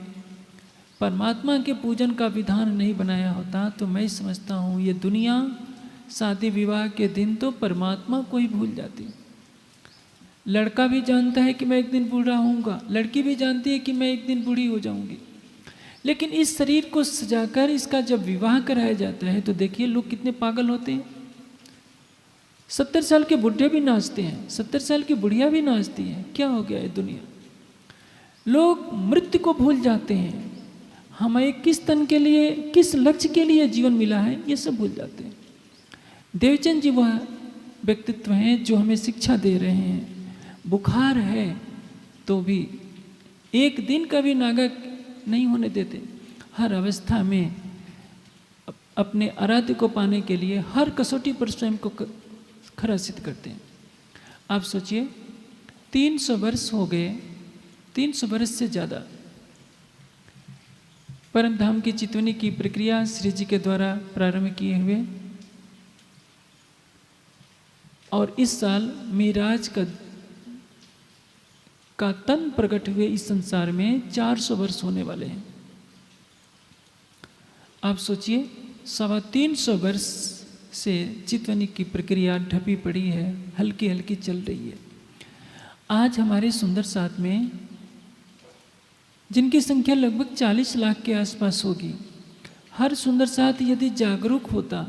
परमात्मा के पूजन का विधान नहीं बनाया होता तो मैं समझता हूँ ये दुनिया शादी विवाह के दिन तो परमात्मा को ही भूल जाती। लड़का भी जानता है कि मैं एक दिन बूढ़ा होऊंगा, लड़की भी जानती है कि मैं एक दिन बूढ़ी हो जाऊंगी, लेकिन इस शरीर को सजाकर इसका जब विवाह कराया जाता है तो देखिए लोग कितने पागल होते हैं। 70 साल के बुढ़े भी नाचते हैं, 70 साल की बुढ़िया भी नाचती हैं। क्या हो गया है दुनिया? लोग मृत्यु को भूल जाते हैं। हमें किस तन के लिए, किस लक्ष्य के लिए जीवन मिला है, ये सब भूल जाते हैं। देवचंद जी वह व्यक्तित्व हैं जो हमें शिक्षा दे रहे हैं। बुखार है तो भी एक दिन का भी नागा नहीं होने देते। हर अवस्था में अपने आराध्य को पाने के लिए हर कसौटी पर स्वयं को खरा सिद्ध करते हैं। आप सोचिए 300 वर्ष हो गए, 300 वर्ष से ज़्यादा परम धाम की चितवनी की प्रक्रिया श्री जी के द्वारा प्रारंभ किए हुए, और इस साल मेराज का तन प्रकट हुए इस संसार में 400 वर्ष होने वाले हैं। आप सोचिए 325 वर्ष से चितवनी की प्रक्रिया ढपी पड़ी है, हल्की हल्की चल रही है। आज हमारे सुंदर साथ में जिनकी संख्या लगभग 40 लाख के आसपास होगी, हर सुंदर साथ यदि जागरूक होता,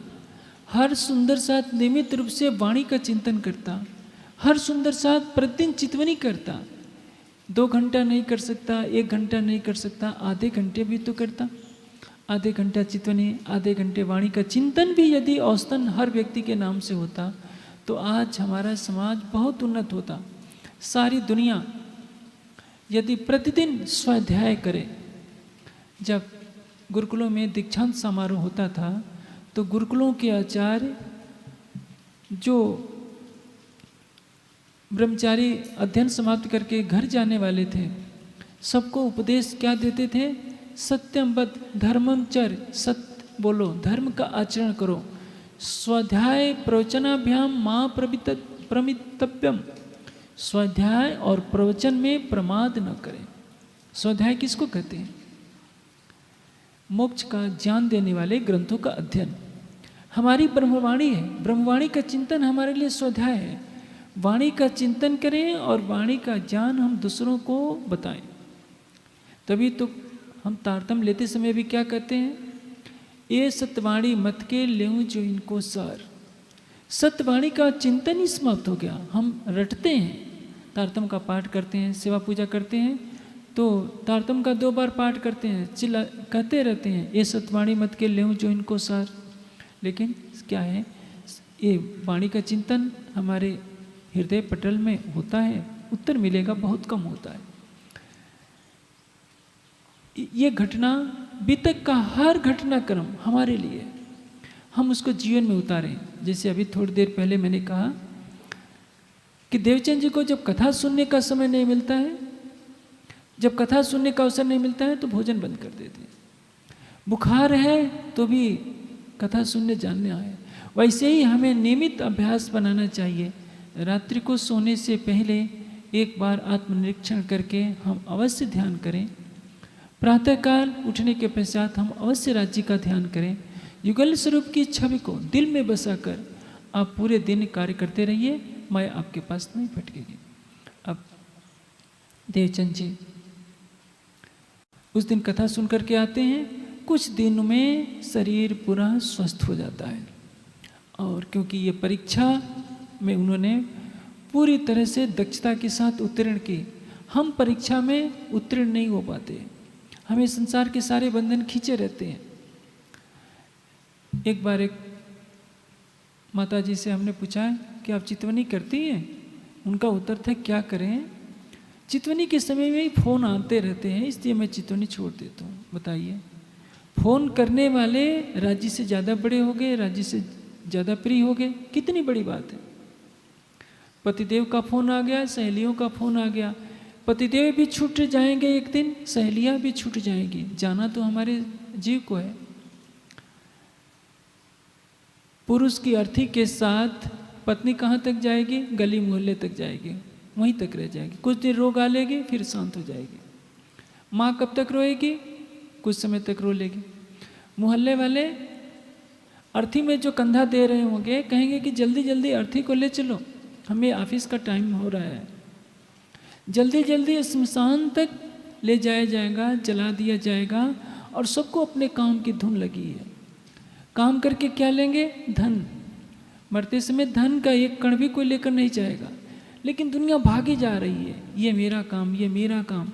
हर सुंदर साथ नियमित रूप से वाणी का चिंतन करता, हर सुंदर साथ प्रतिदिन चितवनी करता, 2 घंटा नहीं कर सकता, 1 घंटा नहीं कर सकता, आधे घंटे भी तो करता। आधे घंटा चितवनी, आधे घंटे वाणी का चिंतन भी यदि औसतन हर व्यक्ति के नाम से होता तो आज हमारा समाज बहुत उन्नत होता। सारी दुनिया यदि प्रतिदिन स्वाध्याय करे। जब गुरुकुलों में दीक्षांत समारोह होता था तो गुरुकुलों के आचार्य जो ब्रह्मचारी अध्ययन समाप्त करके घर जाने वाले थे, सबको उपदेश क्या देते थे? सत्यम वद धर्मम चर, सत्य बोलो, धर्म का आचरण करो, स्वाध्याय प्रवचनाभ्याम माँ प्रमितव्यम, स्वाध्याय और प्रवचन में प्रमाद न करें। स्वाध्याय किसको कहते हैं? मोक्ष का ज्ञान देने वाले ग्रंथों का अध्ययन। हमारी ब्रह्मवाणी है, ब्रह्मवाणी का चिंतन हमारे लिए स्वाध्याय है। वाणी का चिंतन करें और वाणी का ज्ञान हम दूसरों को बताएं। तभी तो हम तारतम्य लेते समय भी क्या कहते हैं, ये सत्यवाणी मत के लेऊं जो इनको सार। सत्यवाणी का चिंतन ही समाप्त हो गया। हम रटते हैं, तारतम्य का पाठ करते हैं, सेवा पूजा करते हैं, तो तारतम्य का 2 बार पाठ करते हैं, कहते रहते हैं ये सत्यवाणी मत के लेऊं जो इनको सार। लेकिन क्या है, ये वाणी का चिंतन हमारे हृदय पटल में होता है, उत्तर मिलेगा बहुत कम होता है। ये घटना बीतक का हर घटनाक्रम हमारे लिए, हम उसको जीवन में उतारें। जैसे अभी थोड़ी देर पहले मैंने कहा कि देवचंद जी को जब कथा सुनने का समय नहीं मिलता है, जब कथा सुनने का अवसर नहीं मिलता है तो भोजन बंद कर देते हैं। बुखार है तो भी कथा सुनने जानने आए। वैसे ही हमें नियमित अभ्यास बनाना चाहिए। रात्रि को सोने से पहले एक बार आत्मनिरीक्षण करके हम अवश्य ध्यान करें। प्रातःकाल उठने के पश्चात हम अवश्य राज्य का ध्यान करें। युगल स्वरूप की छवि को दिल में बसाकर आप पूरे दिन कार्य करते रहिए, मैं आपके पास नहीं भटकेगी। अब देवचंद जी उस दिन कथा सुन करके आते हैं, कुछ दिन में शरीर पूरा स्वस्थ हो जाता है। और क्योंकि ये परीक्षा में उन्होंने पूरी तरह से दक्षता के साथ उत्तीर्ण की। हम परीक्षा में उत्तीर्ण नहीं हो पाते, हमें संसार के सारे बंधन खींचे रहते हैं। एक बार एक माता जी से हमने पूछा कि आप चितवनी करती हैं? उनका उत्तर था क्या करें, चितवनी के समय में ही फ़ोन आते रहते हैं, इसलिए मैं चितवनी छोड़ देता हूँ। बताइए, फ़ोन करने वाले राज्य से ज़्यादा बड़े हो गए, राज्य से ज़्यादा प्रिय हो गए, कितनी बड़ी बात है। पतिदेव का फ़ोन आ गया, सहेलियों का फ़ोन आ गया, पतिदेव भी छूट जाएंगे एक दिन, सहेलियाँ भी छूट जाएंगी, जाना तो हमारे जीव को है। पुरुष की अर्थी के साथ पत्नी कहाँ तक जाएगी? गली मोहल्ले तक जाएगी, वहीं तक रह जाएगी। कुछ दिन रोगा लेगी, फिर शांत हो जाएगी। माँ कब तक रोएगी? कुछ समय तक रो लेगी। मोहल्ले वाले अर्थी में जो कंधा दे रहे होंगे कहेंगे कि जल्दी जल्दी अर्थी को ले चलो, हमें ऑफिस का टाइम हो रहा है। जल्दी जल्दी स्मशान तक ले जाया जाएगा, जला दिया जाएगा, और सबको अपने काम की धुन लगी है। काम करके क्या लेंगे? धन। मरते समय धन का एक कण भी कोई लेकर नहीं जाएगा, लेकिन दुनिया भागी जा रही है, ये मेरा काम, ये मेरा काम,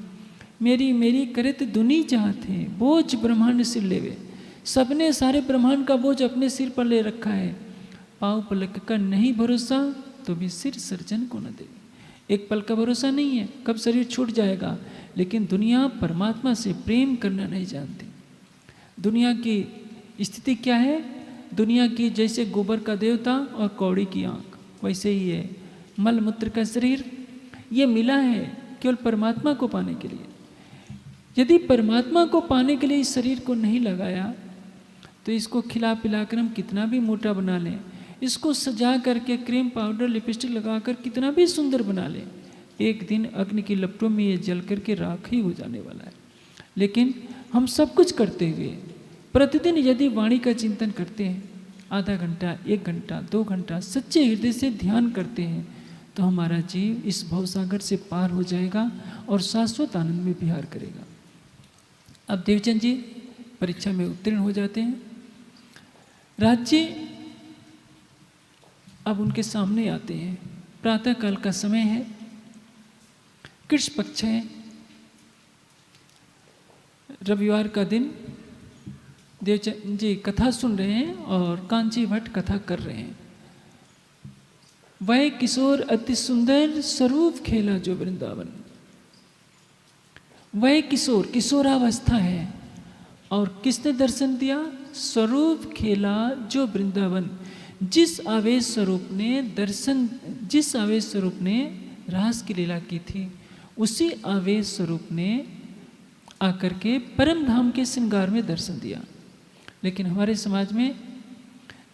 मेरी मेरी करे तो दुनी चाहते हैं, बोझ ब्रह्मांड सिर लेवे। सबने सारे ब्रह्मांड का बोझ अपने सिर पर ले रखा है। पाँव पलक का नहीं भरोसा तो भी सिर सर्जन को न दे। एक पल का भरोसा नहीं है, कब शरीर छूट जाएगा। लेकिन दुनिया परमात्मा से प्रेम करना नहीं जानती। दुनिया की स्थिति क्या है? दुनिया की जैसे गोबर का देवता और कौड़ी की आंख, वैसे ही है मल मूत्र का शरीर। ये मिला है केवल परमात्मा को पाने के लिए। यदि परमात्मा को पाने के लिए इस शरीर को नहीं लगाया तो इसको खिला पिला कर हम कितना भी मोटा बना लें, इसको सजा करके क्रीम पाउडर लिपस्टिक लगाकर कितना भी सुंदर बना लें, एक दिन अग्नि की लपटों में ये जल करके राख ही हो जाने वाला है। लेकिन हम सब कुछ करते हुए प्रतिदिन यदि वाणी का चिंतन करते हैं, आधा घंटा, 1 घंटा, 2 घंटा सच्चे हृदय से ध्यान करते हैं, तो हमारा जीव इस भवसागर से पार हो जाएगा और शाश्वत आनंद में विहार करेगा। अब देवचंद जी परीक्षा में उत्तीर्ण हो जाते हैं। राज्य अब उनके सामने आते हैं। प्रातः काल का समय है, कृष्ण पक्ष है, रविवार का दिन। देवचंद जी कथा सुन रहे हैं और कांची भट्ट कथा कर रहे हैं। वह किशोर अति सुंदर स्वरूप खेला जो वृंदावन। वह किशोर, किशोरावस्था है, और किसने दर्शन दिया? स्वरूप खेला जो वृंदावन। जिस आवेश स्वरूप ने रास की लीला की थी, उसी आवेश स्वरूप ने आकर के परम धाम के श्रृंगार में दर्शन दिया। लेकिन हमारे समाज में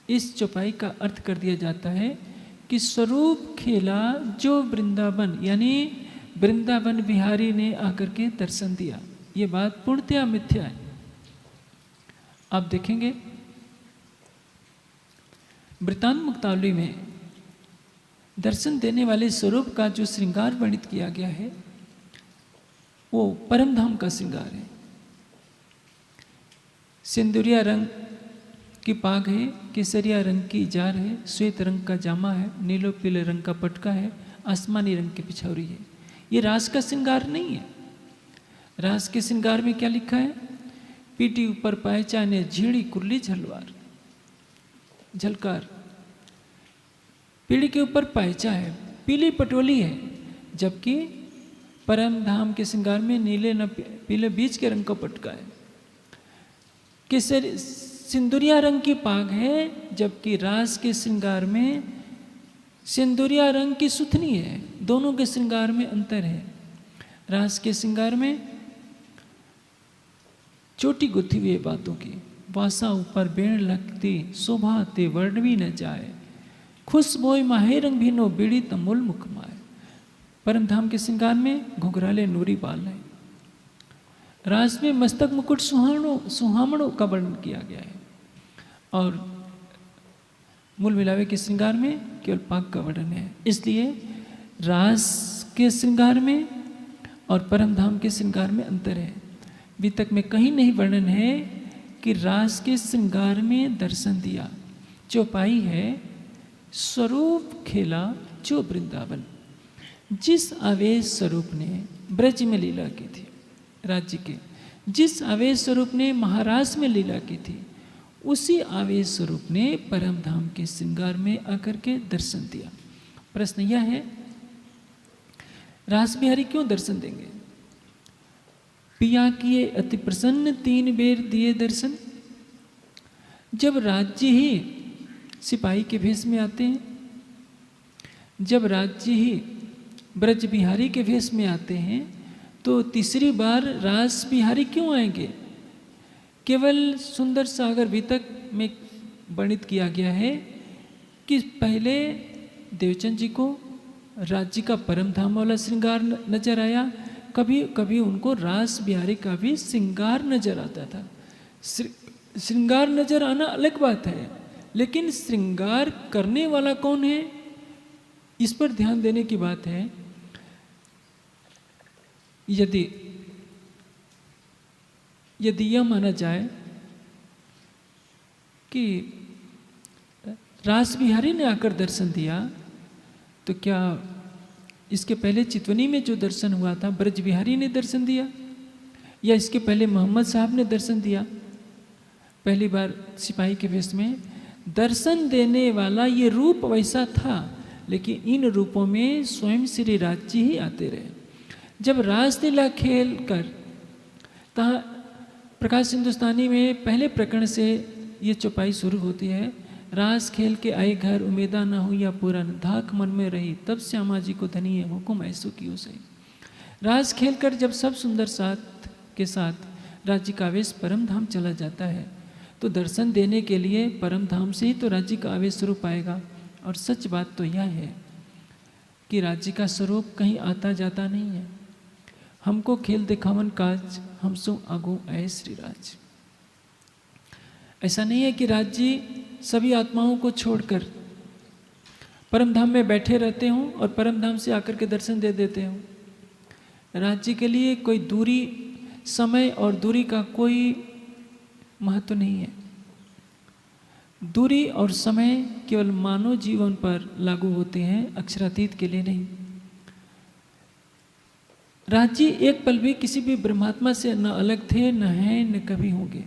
इस चौपाई का अर्थ कर दिया जाता है कि स्वरूप खेला जो वृंदावन, यानी वृंदावन बिहारी ने आकर के दर्शन दिया। ये बात पूर्णतया मिथ्या है। आप देखेंगे वृत्तांत मुक्तावली में दर्शन देने वाले स्वरूप का जो श्रृंगार वर्णित किया गया है वो परमधाम का श्रृंगार है। सिंदूरिया रंग की पाग है, केसरिया रंग की जार है, श्वेत रंग का जामा है, नीलो पीले रंग का पटका है, आसमानी रंग की पिछौरी है। ये रास का श्रृंगार नहीं है। रास के श्रृंगार में क्या लिखा है? पीठी ऊपर पहचाने झीड़ी कुर्ली झलवार झलकार। पीढ़ी के ऊपर पैचा है, पीली पटोली है, जबकि परम धाम के श्रृंगार में नीले न पीले बीच के रंग का पटका है। केसरी सिंदूरिया रंग की पाग है, जबकि रास के श्रृंगार में सिंदूरिया रंग की सुथनी है। दोनों के श्रृंगार में अंतर है। रास के श्रृंगार में चोटी गुथी हुई बातों की, वासा ऊपर बेण लगती, शोभा ते वर्णवी न जाए, खुश बोई माहे रंग भीनो बीड़ी तमोल मुखमाए। परम धाम के श्रृंगार में घुघराले नूरी बाल है। रास में मस्तक मुकुट सुहामणों का वर्णन किया गया है और मूल मिलावे के श्रृंगार में केवल पाक का वर्णन है। इसलिए रास के श्रृंगार में और परम धाम के श्रृंगार में अंतर है। वितक में कहीं नहीं वर्णन है कि रास के श्रृंगार में दर्शन दिया। चौपाई है स्वरूप खेला जो वृंदावन। जिस आवेश स्वरूप ने ब्रज में लीला की थी, राज्य के जिस आवेश स्वरूप ने महाराज में लीला की थी, उसी आवेश स्वरूप ने परम धाम के श्रृंगार में आकर के दर्शन दिया। प्रश्न यह है, रास बिहारी क्यों दर्शन देंगे? पिया किए अति प्रसन्न 3 बेर दिए दर्शन। जब राज्य ही सिपाही के भेष में आते हैं, जब राज्य ही ब्रज बिहारी के भेष में आते हैं, तो तीसरी बार रास बिहारी क्यों आएंगे? केवल सुंदर सागर वितक में वर्णित किया गया है कि पहले देवचंद जी को राज्य का परम धाम वाला श्रृंगार नजर आया, कभी कभी उनको रास बिहारी का भी श्रृंगार नजर आता था। श्रृंगार नजर आना अलग बात है, लेकिन श्रृंगार करने वाला कौन है, इस पर ध्यान देने की बात है। यदि यह माना जाए कि रास बिहारी ने आकर दर्शन दिया, तो क्या इसके पहले चितवनी में जो दर्शन हुआ था ब्रज बिहारी ने दर्शन दिया, या इसके पहले मोहम्मद साहब ने दर्शन दिया? पहली बार सिपाही के वेश में दर्शन देने वाला ये रूप वैसा था, लेकिन इन रूपों में स्वयं श्री राज जी ही आते रहे। जब रासलीला खेल कर तहाँ प्रकाश हिंदुस्तानी में पहले प्रकरण से ये चौपाई शुरू होती है। रास खेल के आए घर उमेदा ना हुई या पूरन, धाक मन में रही तब श्यामा जी को धनी है हुकुम ऐसो की हो सही। रास खेल कर जब सब सुंदर साथ के साथ राज्य का आवेश परम धाम चला जाता है, तो दर्शन देने के लिए परम धाम से ही तो राज्य का आवेश स्वरूप आएगा। और सच बात तो यह है कि राज्य का स्वरूप कहीं आता जाता नहीं है। हमको खेल दिखावन काज हम सो आगो आए श्री राज। ऐसा नहीं है कि राज्य सभी आत्माओं को छोड़कर परम धाम में बैठे रहते हों और परम धाम से आकर के दर्शन दे देते हों। राज्य के लिए कोई दूरी, समय और दूरी का कोई महत्व नहीं है। दूरी और समय केवल मानव जीवन पर लागू होते हैं, अक्षरातीत के लिए नहीं। राज्य एक पल भी किसी भी ब्रह्मात्मा से न अलग थे, न हैं, न कभी होंगे।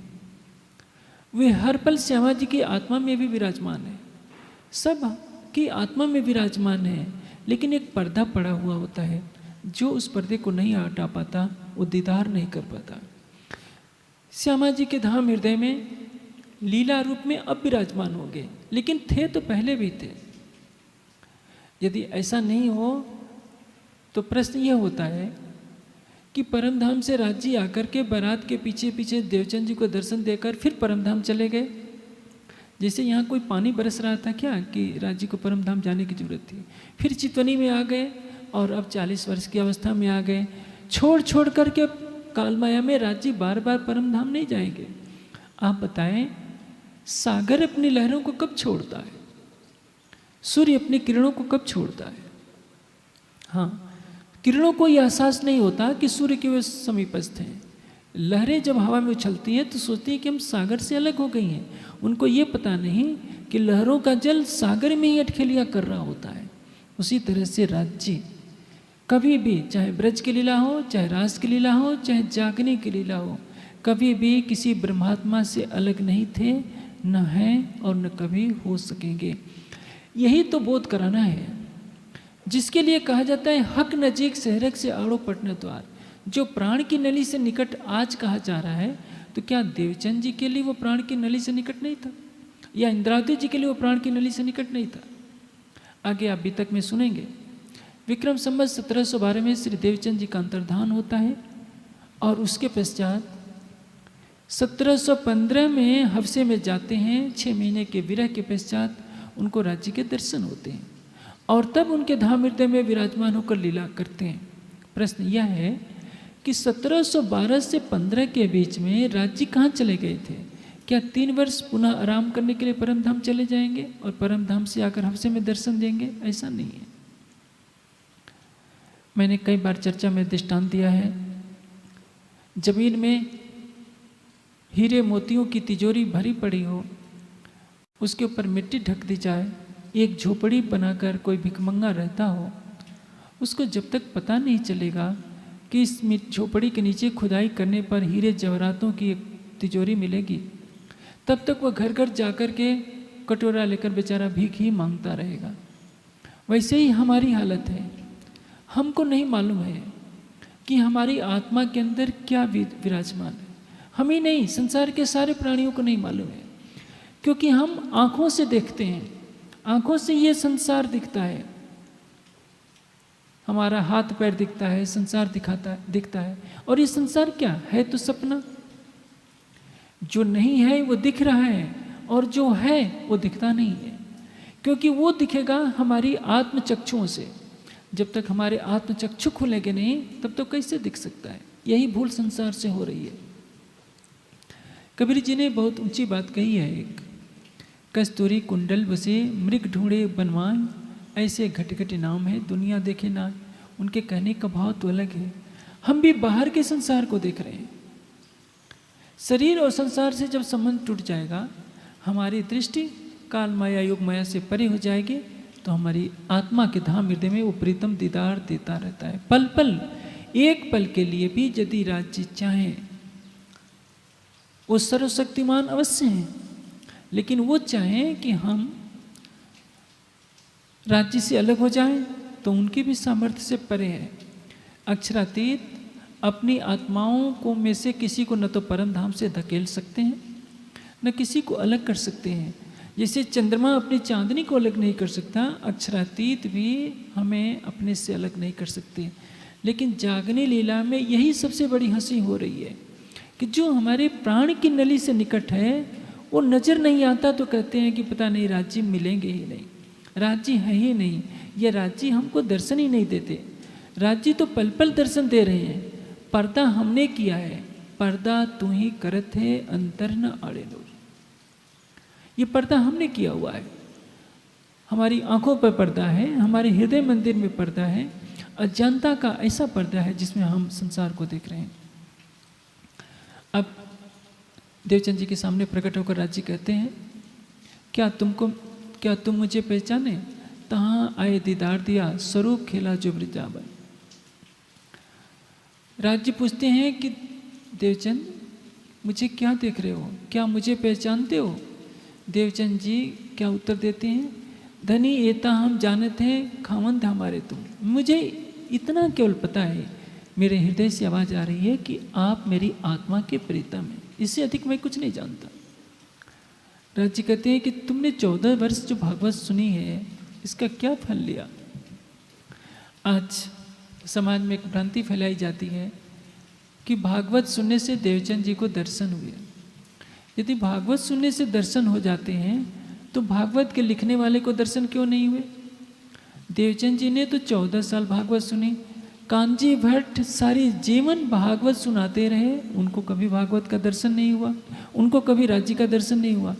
वे हर पल श्यामा जी की आत्मा में भी विराजमान है, सब की आत्मा में विराजमान है, लेकिन एक पर्दा पड़ा हुआ होता है, जो उस पर्दे को नहीं हटा पाता, वो दीदार नहीं कर पाता। श्यामा जी के धाम हृदय में लीला रूप में अब विराजमान होंगे, लेकिन थे तो पहले भी थे। यदि ऐसा नहीं हो तो प्रश्न यह होता है कि परमधाम से राज्य आकर के बारात के पीछे पीछे देवचंद जी को दर्शन देकर फिर परमधाम चले गए। जैसे यहाँ कोई पानी बरस रहा था क्या कि राज्य को परमधाम जाने की जरूरत थी। फिर चितवनी में आ गए और अब 40 वर्ष की अवस्था में आ गए। छोड़ छोड़ करके कालमाया में राज्य बार बार परमधाम नहीं जाएंगे। आप बताएं, सागर अपनी लहरों को कब छोड़ता है? सूर्य अपनी किरणों को कब छोड़ता है? हाँ, किरणों को यह एहसास नहीं होता कि सूर्य के वे समीपस्थ हैं। लहरें जब हवा में उछलती हैं तो सोचती हैं कि हम सागर से अलग हो गई हैं। उनको ये पता नहीं कि लहरों का जल सागर में ही अटखेलियाँ कर रहा होता है। उसी तरह से राज्य कभी भी, चाहे ब्रज की लीला हो, चाहे रास की लीला हो, चाहे जागने की लीला हो, कभी भी किसी ब्रह्मात्मा से अलग नहीं थे, न हैं और न कभी हो सकेंगे। यही तो बोध कराना है, जिसके लिए कहा जाता है हक नजीक सहरक से आड़ो पटन द्वार। जो प्राण की नली से निकट आज कहा जा रहा है, तो क्या देवचंद जी के लिए वो प्राण की नली से निकट नहीं था, या इंद्रावती जी के लिए वो प्राण की नली से निकट नहीं था? आगे आप बीतक में सुनेंगे। विक्रम संवत 1712 में श्री देवचंद जी का अंतर्धान होता है और उसके पश्चात 1715 में हफ्से में जाते हैं। 6 महीने के विरह के पश्चात उनको राज्य के दर्शन होते हैं और तब उनके धाम हृदय में विराजमान होकर लीला करते हैं। प्रश्न यह है कि 1712 से 15 के बीच में राज्य कहाँ चले गए थे? क्या 3 वर्ष पुनः आराम करने के लिए परम धाम चले जाएंगे और परम धाम से आकर हफ्से में दर्शन देंगे? ऐसा नहीं है। मैंने कई बार चर्चा में दृष्टांत दिया है, जमीन में हीरे मोतियों की तिजोरी भरी पड़ी हो, उसके ऊपर मिट्टी ढक दी जाए, एक झोपड़ी बनाकर कोई भिखमंगा रहता हो, उसको जब तक पता नहीं चलेगा कि इस झोपड़ी के नीचे खुदाई करने पर हीरे जवाहरातों की एक तिजोरी मिलेगी, तब तक वह घर घर जाकर के कटोरा लेकर बेचारा भीख ही मांगता रहेगा। वैसे ही हमारी हालत है। हमको नहीं मालूम है कि हमारी आत्मा के अंदर क्या विराजमान है। हम ही नहीं, संसार के सारे प्राणियों को नहीं मालूम है, क्योंकि हम आँखों से देखते हैं, आँखों से ये संसार दिखता है, हमारा हाथ पैर दिखता है, संसार दिखता है। और ये संसार क्या है? तो सपना। जो नहीं है वो दिख रहा है और जो है वो दिखता नहीं है, क्योंकि वो दिखेगा हमारी आत्मचक्षुओं से। जब तक हमारे आत्मचक्षु खुलेंगे नहीं तब तो कैसे दिख सकता है? यही भूल संसार से हो रही है। कबीर जी ने बहुत ऊंची बात कही है एक, कस्तूरी कुंडल बसे मृग ढूंढे बनवान, ऐसे घट घट नाम है दुनिया देखे ना। उनके कहने का भाव तो अलग है। हम भी बाहर के संसार को देख रहे हैं। शरीर और संसार से जब संबंध टूट जाएगा, हमारी दृष्टि काल माया योग माया से परे हो जाएगी, तो हमारी आत्मा के धाम हृदय में वो प्रीतम दीदार देता रहता है। पल पल, एक पल के लिए भी यदि राज्य चाहे, वो सर्वशक्तिमान अवश्य हैं, लेकिन वो चाहें कि हम राज्य से अलग हो जाएं, तो उनकी भी सामर्थ्य से परे है। अक्षरातीत अपनी आत्माओं को में से किसी को न तो परम धाम से धकेल सकते हैं, न किसी को अलग कर सकते हैं। जैसे चंद्रमा अपनी चांदनी को अलग नहीं कर सकता, अक्षरातीत भी हमें अपने से अलग नहीं कर सकते। लेकिन जागने लीला में यही सबसे बड़ी हंसी हो रही है कि जो हमारे प्राण की नली से निकट है वो नज़र नहीं आता, तो कहते हैं कि पता नहीं राज्य मिलेंगे ही नहीं, राज्य है ही नहीं, ये राज्य हमको दर्शन ही नहीं देते। राज्य तो पल पल दर्शन दे रहे हैं, पर्दा हमने किया है, पर्दा तू ही करत है अंतर न आड़े लो। ये पर्दा हमने किया हुआ है, हमारी आंखों पर पर्दा है, हमारे हृदय मंदिर में पर्दा है, अज्ञानता का ऐसा पर्दा है जिसमें हम संसार को देख रहे हैं। अब देवचंद जी के सामने प्रकट होकर राज्य कहते हैं, क्या तुम मुझे पहचाने? तहाँ आए दीदार दिया, स्वरूप खेला जो वृंदावन। राज्य पूछते हैं कि देवचंद मुझे क्या देख रहे हो, क्या मुझे पहचानते हो? देवचंद जी क्या उत्तर देते हैं? धनी एता हम जानते हैं खावंद हमारे तुम। मुझे इतना केवल पता है, मेरे हृदय से आवाज़ आ रही है कि आप मेरी आत्मा के प्रीतम हैं, इससे अधिक मैं कुछ नहीं जानता। राज्य कहते हैं कि तुमने 14 वर्ष जो भागवत सुनी है, इसका क्या फल लिया? आज समाज में एक भ्रांति फैलाई जाती है कि भागवत सुनने से देवचंद जी को दर्शन हुए। यदि भागवत सुनने से दर्शन हो जाते हैं तो भागवत के लिखने वाले को दर्शन क्यों नहीं हुए? देवचंद जी ने तो 14 साल भागवत सुनी, कांजी भट्ट सारी जीवन भागवत सुनाते रहे, उनको कभी भागवत का दर्शन नहीं हुआ, उनको कभी राज्य का दर्शन नहीं हुआ।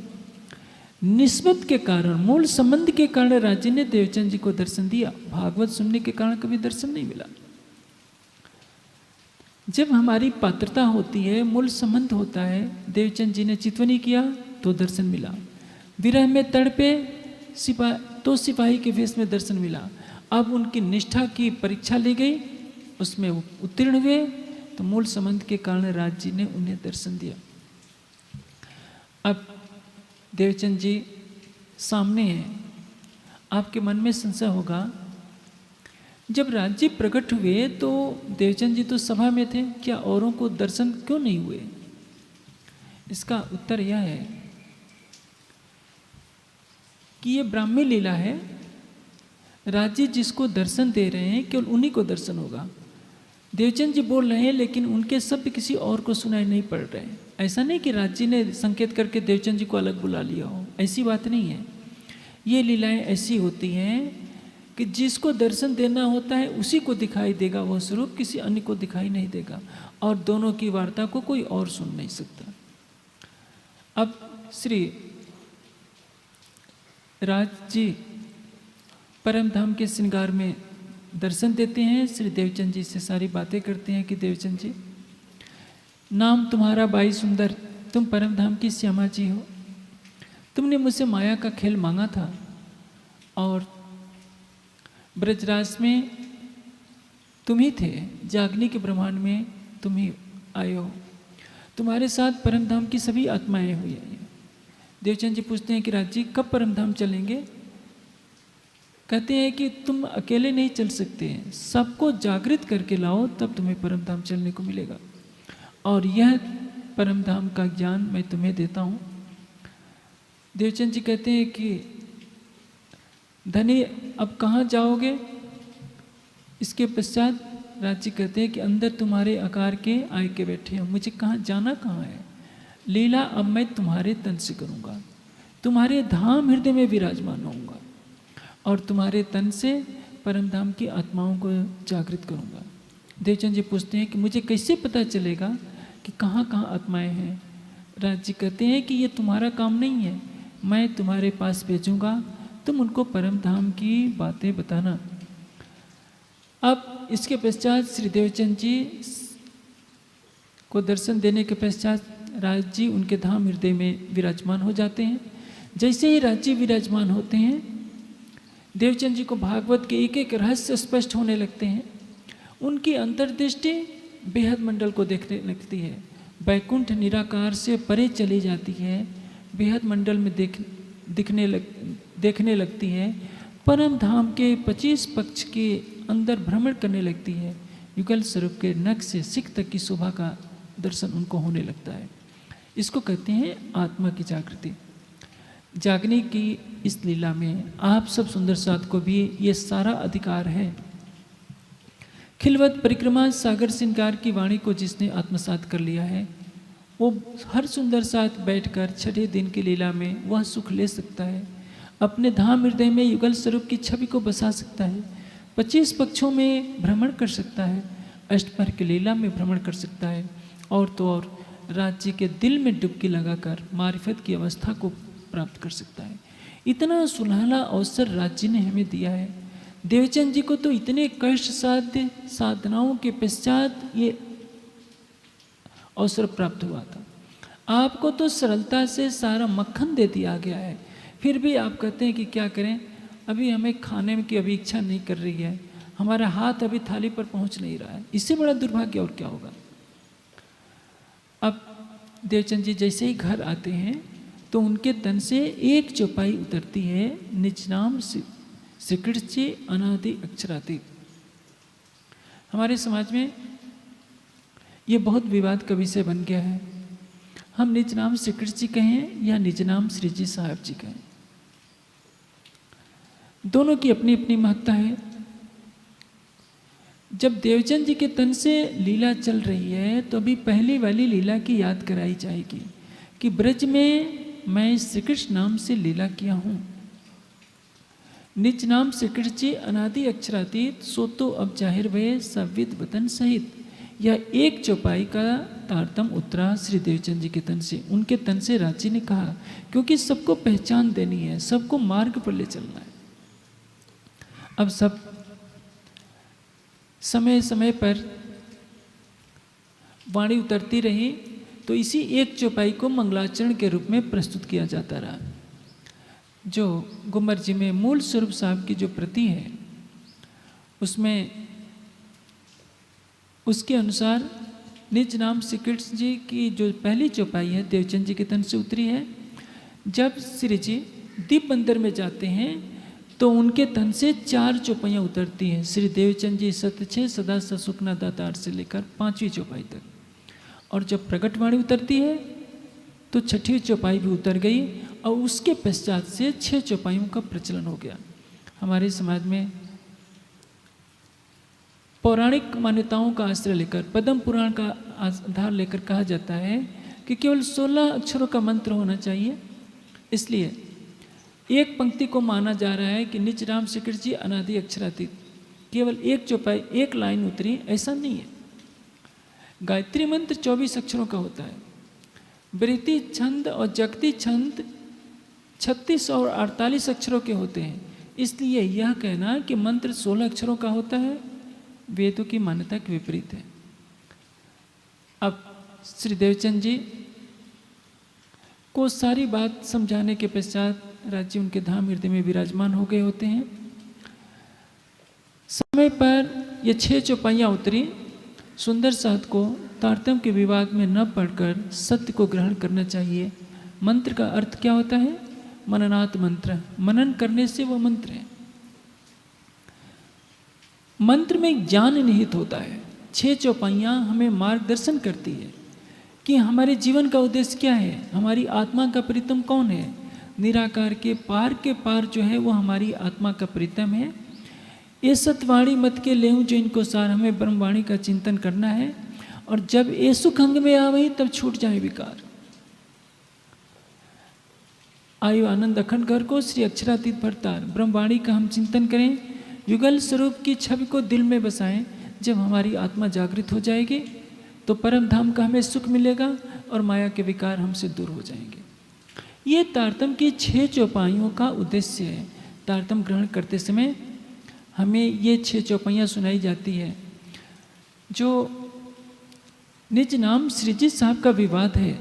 निस्बत के कारण, मूल संबंध के कारण राज्य ने देवचंद जी को दर्शन दिया, भागवत सुनने के कारण कभी दर्शन नहीं मिला। जब हमारी पात्रता होती है, मूल संबंध होता है, देवचंद जी ने चितवनी किया तो दर्शन मिला, विरह में तड़पे तो सिपाही के वेश में दर्शन मिला। अब उनकी निष्ठा की परीक्षा ली गई, उसमें उत्तीर्ण हुए तो मूल संबंध के कारण राज जी ने उन्हें दर्शन दिया। अब देवचंद जी सामने हैं, आपके मन में संशय होगा, जब राज्य प्रकट हुए तो देवचंद जी तो सभा में थे, क्या औरों को दर्शन क्यों नहीं हुए? इसका उत्तर यह है कि ये ब्राह्मी लीला है। राज्य जिसको दर्शन दे रहे हैं केवल उन्हीं को दर्शन होगा। देवचंद जी बोल रहे हैं लेकिन उनके शब्द किसी और को सुनाई नहीं पड़ रहे हैं। ऐसा नहीं कि राज्य ने संकेत करके देवचंद जी को अलग बुला लिया हो, ऐसी बात नहीं है। ये लीलाएं ऐसी होती हैं कि जिसको दर्शन देना होता है उसी को दिखाई देगा वह स्वरूप, किसी अन्य को दिखाई नहीं देगा, और दोनों की वार्ता को कोई और सुन नहीं सकता। अब श्री राज जी परम धाम के श्रृंगार में दर्शन देते हैं, श्री देवचंद जी से सारी बातें करते हैं कि देवचंद जी, नाम तुम्हारा बाई सुंदर, तुम परम धाम की श्यामा जी हो, तुमने मुझसे माया का खेल मांगा था और ब्रजराज में तुम ही थे, जागनी के ब्रह्मांड में तुम ही आए हो, तुम्हारे साथ परम धाम की सभी आत्माएं हुई हैं। देवचंद जी पूछते हैं कि राज जी कब परम धाम चलेंगे? कहते हैं कि तुम अकेले नहीं चल सकते हैं, सबको जागृत करके लाओ तब तुम्हें परम धाम चलने को मिलेगा, और यह परम धाम का ज्ञान मैं तुम्हें देता हूँ। देवचंद जी कहते हैं कि धनी अब कहाँ जाओगे? इसके पश्चात राज जी कहते हैं कि अंदर तुम्हारे आकार के आए के बैठे हो, मुझे कहाँ जाना कहाँ है? लीला अब मैं तुम्हारे तन से करूँगा, तुम्हारे धाम हृदय में विराजमान होऊंगा और तुम्हारे तन से परम धाम की आत्माओं को जागृत करूँगा। देवचंद जी पूछते हैं कि मुझे कैसे पता चलेगा कि कहाँ कहाँ आत्माएं हैं? राज जी कहते हैं कि ये तुम्हारा काम नहीं है, मैं तुम्हारे पास भेजूँगा, तुम उनको परम धाम की बातें बताना। अब इसके पश्चात श्री देवचंद जी को दर्शन देने के पश्चात राज जी उनके धाम हृदय में विराजमान हो जाते हैं। जैसे ही राज जी विराजमान होते हैं, देवचंद जी को भागवत के एक एक रहस्य स्पष्ट होने लगते हैं। उनकी अंतर्दृष्टि बेहद मंडल को देखने लगती है, वैकुंठ निराकार से परे चली जाती है, बेहद मंडल में देखने लगती है, परम धाम के 25 पक्ष के अंदर भ्रमण करने लगती है, युगल स्वरूप के नख से सिख तक की शोभा का दर्शन उनको होने लगता है। इसको कहते हैं आत्मा की जागृति। जागने की इस लीला में आप सब सुंदर साथ को भी ये सारा अधिकार है। खिलवत परिक्रमा सागर श्रृंगार की वाणी को जिसने आत्मसात कर लिया है, वो हर सुंदर साथ बैठकर छठे दिन की लीला में वह सुख ले सकता है, अपने धाम हृदय में युगल स्वरूप की छवि को बसा सकता है, 25 पक्षों में भ्रमण कर सकता है, अष्टपहर की लीला में भ्रमण कर सकता है, और तो और राज्य के दिल में डुबकी लगाकर मारिफत की अवस्था को प्राप्त कर सकता है। इतना सुनहला अवसर राज्य ने हमें दिया है। देवचंद जी को तो इतने कष्ट साध्य साधनाओं के पश्चात ये अवसर प्राप्त हुआ था। आपको तो सरलता से सारा मक्खन दे दिया गया है, फिर भी आप कहते हैं कि क्या करें, अभी हमें खाने की अभी इच्छा नहीं कर रही है, हमारा हाथ अभी थाली पर पहुंच नहीं रहा है। इससे बड़ा दुर्भाग्य और क्या होगा। अब देवचंद जी जैसे ही घर आते हैं तो उनके तन से एक चौपाई उतरती है, निज नाम श्री कृष्ण अनादि अक्षरातीत। हमारे समाज में ये बहुत विवाद का विषय बन गया है, हम निज नाम श्री कृष्ण जी कहें या निज नाम श्री जी साहब जी कहें, दोनों की अपनी अपनी महत्ता है। जब देवचंद जी के तन से लीला चल रही है तो अभी पहली वाली लीला की याद कराई जाएगी कि ब्रज में मैं श्री कृष्ण नाम से लीला किया हूँ। निज नाम श्री कृष्ण जी अनादि अक्षरातीत, सो तो अब जाहिर भये सविद वतन सहित। यह एक चौपाई का तारतम उतरा श्री देवचंद जी के तन से। उनके तन से राजी ने कहा, क्योंकि सबको पहचान देनी है, सबको मार्ग पर ले चलना है। अब सब समय समय पर वाणी उतरती रही, तो इसी एक चौपाई को मंगलाचरण के रूप में प्रस्तुत किया जाता रहा। जो गुम्बर जी में मूल स्वरूप साहब की जो प्रति है, उसमें उसके अनुसार निज नाम श्री कृष्ण जी की जो पहली चौपाई है देवचंद जी के तन से उतरी है। जब श्री जी दीप मंदिर में जाते हैं तो उनके तन से 4 चौपाइयाँ उतरती हैं। श्री देवचंद जी सतछे सदा ससुखना दातार से लेकर 5वीं चौपाई तक। और जब प्रगटवाणी उतरती है तो 6वीं चौपाई भी उतर गई और उसके पश्चात से 6 चौपाइयों का प्रचलन हो गया। हमारे समाज में पौराणिक मान्यताओं का आश्रय लेकर, पद्म पुराण का आधार लेकर कहा जाता है कि केवल 16 अक्षरों का मंत्र होना चाहिए। इसलिए एक पंक्ति को माना जा रहा है कि निज राम श्री कृष्ण जी अनादि अक्षरातीत, केवल एक चौपाई एक लाइन उतरी, ऐसा नहीं है। गायत्री मंत्र 24 अक्षरों का होता है। वृत्ति छंद और जगती छंद 36 और 48 अक्षरों के होते हैं। इसलिए यह कहना कि मंत्र 16 अक्षरों का होता है, वेदों की मान्यता के विपरीत है। अब श्री देवचंद जी को सारी बात समझाने के पश्चात राज्य उनके धाम हृदय में विराजमान हो गए होते हैं। समय पर ये 6 चौपाइयाँ उतरी। सुंदर साध को तारतम्य के विवाद में न पढ़कर सत्य को ग्रहण करना चाहिए। मंत्र का अर्थ क्या होता है? मननात् मंत्र, मनन करने से वह मंत्र है। मंत्र में ज्ञान निहित होता है। 6 चौपाइयाँ हमें मार्गदर्शन करती है कि हमारे जीवन का उद्देश्य क्या है, हमारी आत्मा का प्रीतम कौन है। निराकार के पार जो है वो हमारी आत्मा का प्रीतम है। ये सतवाणी मत के लेऊं जो इनको सार, हमें ब्रह्मवाणी का चिंतन करना है। और जब ये सुख अंग में आवे तब छूट जाए विकार। आयु आनंद अखंड घर को श्री अक्षरातीत भरतार, ब्रह्मवाणी का हम चिंतन करें, युगल स्वरूप की छवि को दिल में बसाएं। जब हमारी आत्मा जागृत हो जाएगी तो परम धाम का हमें सुख मिलेगा और माया के विकार हमसे दूर हो जाएंगे। ये तारतम्य की 6 चौपाइयों का उद्देश्य है। तारतम्य ग्रहण करते समय हमें ये 6 चौपाइयाँ सुनाई जाती है। जो निज नाम सृजित साहब का विवाद है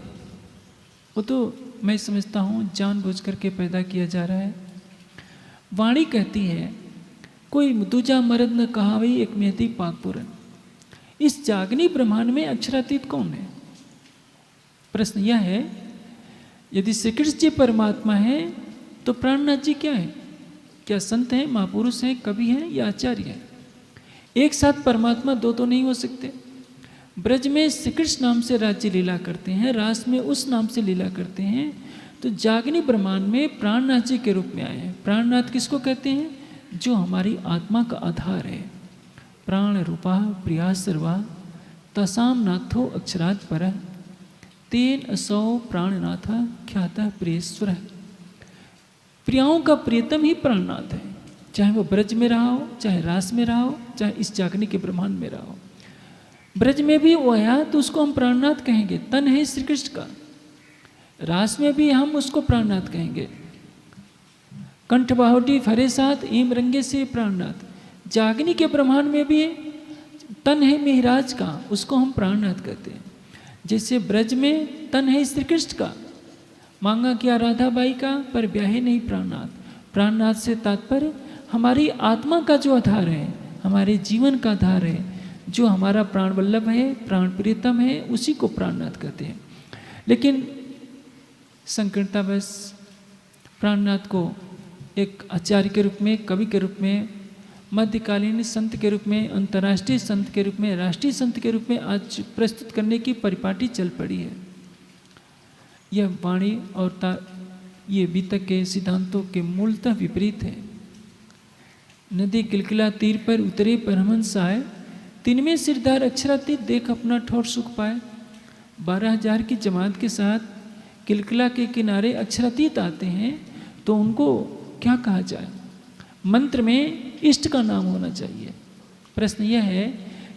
वो तो मैं समझता हूँ जानबूझ करके पैदा किया जा रहा है। वाणी कहती है, कोई दूजा मर्द न कहावई एक मेहती पाकपुरन। इस जागनी ब्रह्मांड में अक्षरातीत कौन है? प्रश्न यह है, यदि श्री कृष्ण जी परमात्मा है तो प्राणनाथ जी क्या है? क्या संत हैं, महापुरुष हैं, कवि हैं या आचार्य हैं? एक साथ परमात्मा दो तो नहीं हो सकते। ब्रज में श्री कृष्ण नाम से राज्य लीला करते हैं, रास में उस नाम से लीला करते हैं। तो जागनी ब्रह्मांड में प्राणनाथ जी के रूप में आए हैं। प्राणनाथ किसको कहते हैं? जो हमारी आत्मा का आधार है। प्राण रूपा प्रिया सर्वा तसाम नाथो अक्षरात् परः तेन असौ प्राणनाथ ख्यातः प्रियेश्वरः। प्रियाओं का प्रियतम ही प्राणनाथ है। चाहे वो ब्रज में रहा हो, चाहे रास में रहा हो, चाहे इस जागनी के ब्रह्मांड में रहा हो। ब्रज में भी वो आया तो उसको हम प्राणनाथ कहेंगे, तन है श्री कृष्ण का। रास में भी हम उसको प्राणनाथ कहेंगे। कंठ बाहुटी फरे साथ एम रंगे से प्राणनाथ। जागनी के ब्रह्मांड में भी तन है मेहराज का, उसको हम प्राणनाथ कहते हैं। जैसे ब्रज में तन है श्री कृष्ण का, मांगा किया राधाबाई का पर ब्याहे नहीं प्राणनाथ। प्राणनाथ से तात्पर्य हमारी आत्मा का जो आधार है, हमारे जीवन का आधार है, जो हमारा प्राण वल्लभ है, प्राण प्रियतम है, उसी को प्राणनाथ कहते हैं। लेकिन संकीर्णतावश प्राणनाथ को एक आचार्य के रूप में, कवि के रूप में, मध्यकालीन संत के रूप में, अंतर्राष्ट्रीय संत के रूप में, राष्ट्रीय संत के रूप में आज प्रस्तुत करने की परिपाटी चल पड़ी है। यह वाणी और ये बीतक के सिद्धांतों के मूलतः विपरीत है। नदी किलकिला तीर पर उतरे परमहंस आए, तिनमें सिरदार अक्षरातीत देख अपना ठोर सुख पाए। 12,000 की जमात के साथ किलकिला के किनारे अक्षरातीत आते हैं तो उनको क्या कहा जाए? मंत्र में इष्ट का नाम होना चाहिए। प्रश्न यह है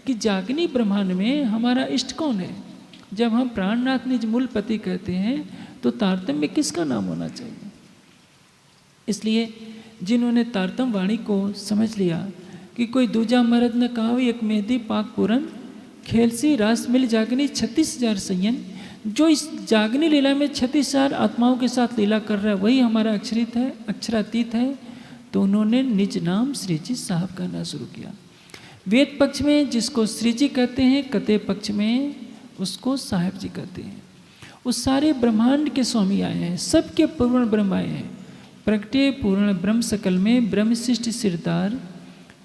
कि जागनी ब्रह्मांड में हमारा इष्ट कौन है? जब हम प्राणनाथ निज मूल पति कहते हैं तो तारतम्य में किसका नाम होना चाहिए? इसलिए जिन्होंने तारतम वाणी को समझ लिया कि कोई दूजा मर्द न कहाओ एक मेहदी पाक पूरन, खेलसी रास मिल जागनी 36,000 सयन। जो इस जागनी लीला में 36,000 आत्माओं के साथ लीला कर रहा है वही हमारा अक्षरित है, अक्षरातीत है। तो उन्होंने निज नाम श्री जी साहब कहना शुरू किया। वेद पक्ष में जिसको श्री जी कहते हैं, कते पक्ष में उसको साहेब जी कहते हैं। उस सारे ब्रह्मांड के स्वामी आए हैं, सबके पूर्ण ब्रह्म आए हैं। प्रगटे पूर्ण ब्रह्म सकल में ब्रह्म सृष्टि सिरदार,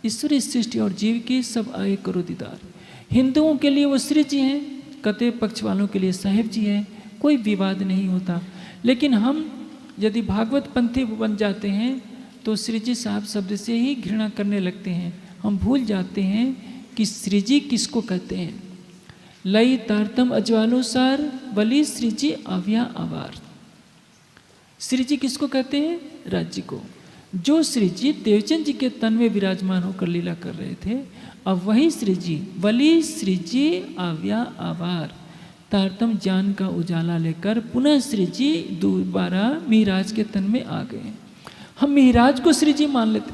ईश्वरी सृष्टि और जीव की सब आए करो दीदार। हिंदुओं के लिए वो श्री जी हैं, कते पक्ष वालों के लिए साहेब जी हैं, कोई विवाद नहीं होता। लेकिन हम यदि भागवत पंथी बन जाते हैं तो श्री जी साहब शब्द से ही घृणा करने लगते हैं। हम भूल जाते हैं कि श्री जी किसको कहते हैं। लई तारतम अजवानुसार बलि श्री जी आव्या आवार। श्री जी किसको कहते हैं? राज्य को। जो श्री जी देवचंद जी के तन में विराजमान होकर लीला कर रहे थे, अब वही श्री जी बलि श्री जी आव्या आवार तारतम ज्ञान का उजाला लेकर पुनः श्री जी दोबारा मिहिराज के तन में आ गए। हम मिहिराज को श्री जी मान लेते,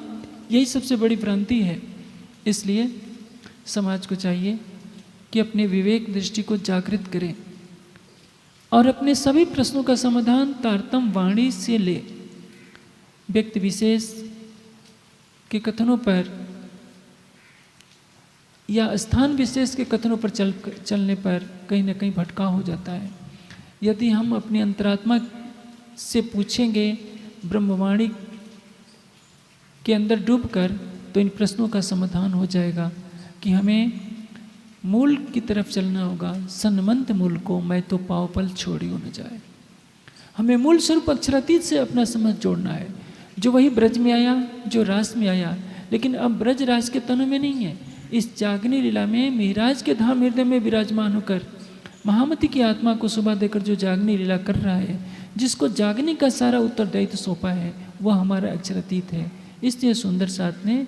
यही सबसे बड़ी भ्रांति है। इसलिए समाज को चाहिए कि अपने विवेक दृष्टि को जागृत करें और अपने सभी प्रश्नों का समाधान तारतम वाणी से ले। व्यक्ति विशेष के कथनों पर या स्थान विशेष के कथनों पर चलने पर कहीं ना कहीं भटकाव हो जाता है। यदि हम अपनी अंतरात्मा से पूछेंगे ब्रह्मवाणी के अंदर डूबकर, तो इन प्रश्नों का समाधान हो जाएगा कि हमें मूल की तरफ चलना होगा। सन्मंत मूल को मैं तो पाव पल छोड़ियो न जाए। हमें मूल स्वरूप अक्षरातीत से अपना समझ जोड़ना है, जो वही ब्रज में आया, जो रास में आया, लेकिन अब ब्रज रास के तनों में नहीं है। इस जागनी लीला में मिहिराज के धाम हृदय में विराजमान होकर महामती की आत्मा को सुबह देकर जो जागनी लीला कर रहा है, जिसको जागने का सारा उत्तरदायित्व सौंपा है, वह हमारा अक्षरातीत है। इसलिए सुंदर साथ ने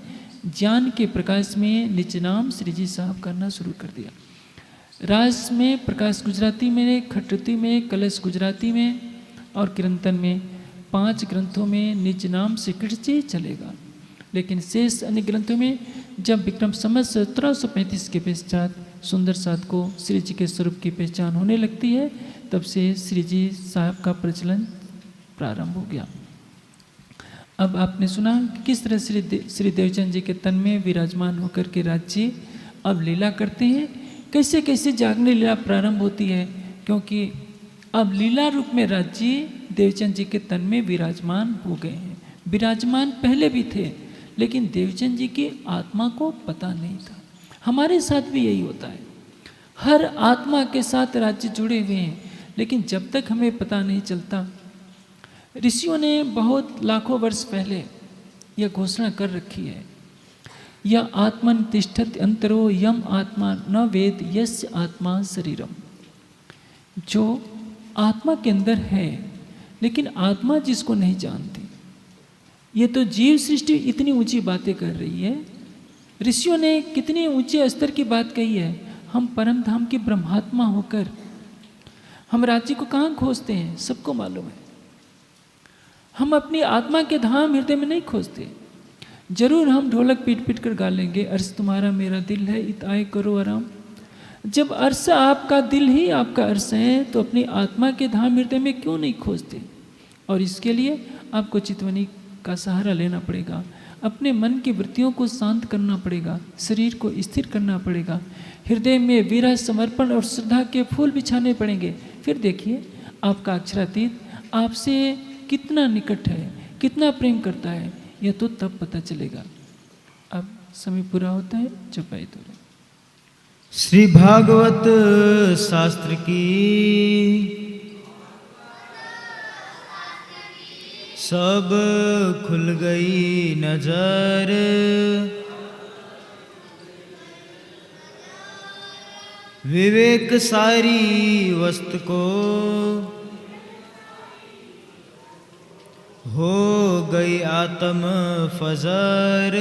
ज्ञान के प्रकाश में निज नाम श्री जी साहब करना शुरू कर दिया। रास में प्रकाश गुजराती में, खटृति में, कलश गुजराती में और कीर्तन में 5 ग्रंथों में निज नाम से कृष्ण चलेगा। लेकिन शेष अन्य ग्रंथों में जब विक्रम संवत 1735 के पश्चात सुंदर साथ को श्री जी के स्वरूप की पहचान होने लगती है, तब से श्री जी साहब का प्रचलन प्रारंभ हो गया। अब आपने सुना कि किस तरह श्री देवचंद जी के तन में विराजमान होकर के राज्य अब लीला करते हैं। कैसे कैसे जागने लीला प्रारंभ होती है, क्योंकि अब लीला रूप में राज्य देवचंद जी के तन में विराजमान हो गए हैं। विराजमान पहले भी थे, लेकिन देवचंद जी की आत्मा को पता नहीं था। हमारे साथ भी यही होता है, हर आत्मा के साथ राज्य जुड़े हुए हैं, लेकिन जब तक हमें पता नहीं चलता। ऋषियों ने बहुत लाखों वर्ष पहले यह घोषणा कर रखी है, यह आत्मन तिष्ठत अंतरो यम आत्मा न वेद यस्य आत्मा शरीरम। जो आत्मा के अंदर है, लेकिन आत्मा जिसको नहीं जानती। ये तो जीव सृष्टि इतनी ऊंची बातें कर रही है, ऋषियों ने कितने ऊंचे स्तर की बात कही है। हम परम धाम के ब्रह्मात्मा होकर हम राज्य को कहाँ खोजते हैं, सबको मालूम है। हम अपनी आत्मा के धाम हृदय में नहीं खोजते। जरूर हम ढोलक पीट पीट कर गा लेंगे, अर्श तुम्हारा मेरा दिल है इत आए करो आराम। जब अर्श आपका दिल ही आपका अर्श है, तो अपनी आत्मा के धाम हृदय में क्यों नहीं खोजते। और इसके लिए आपको चितवनी का सहारा लेना पड़ेगा, अपने मन की वृत्तियों को शांत करना पड़ेगा, शरीर को स्थिर करना पड़ेगा, हृदय में विरह समर्पण और श्रद्धा के फूल बिछाने पड़ेंगे। फिर देखिए आपका अक्षरातीत आपसे कितना निकट है, कितना प्रेम करता है, यह तो तब पता चलेगा। अब समय पूरा होता है, चुपाई तो श्री भागवत शास्त्र की सब खुल गई नजर, विवेक सारी वस्तु को हो गई आत्म फजर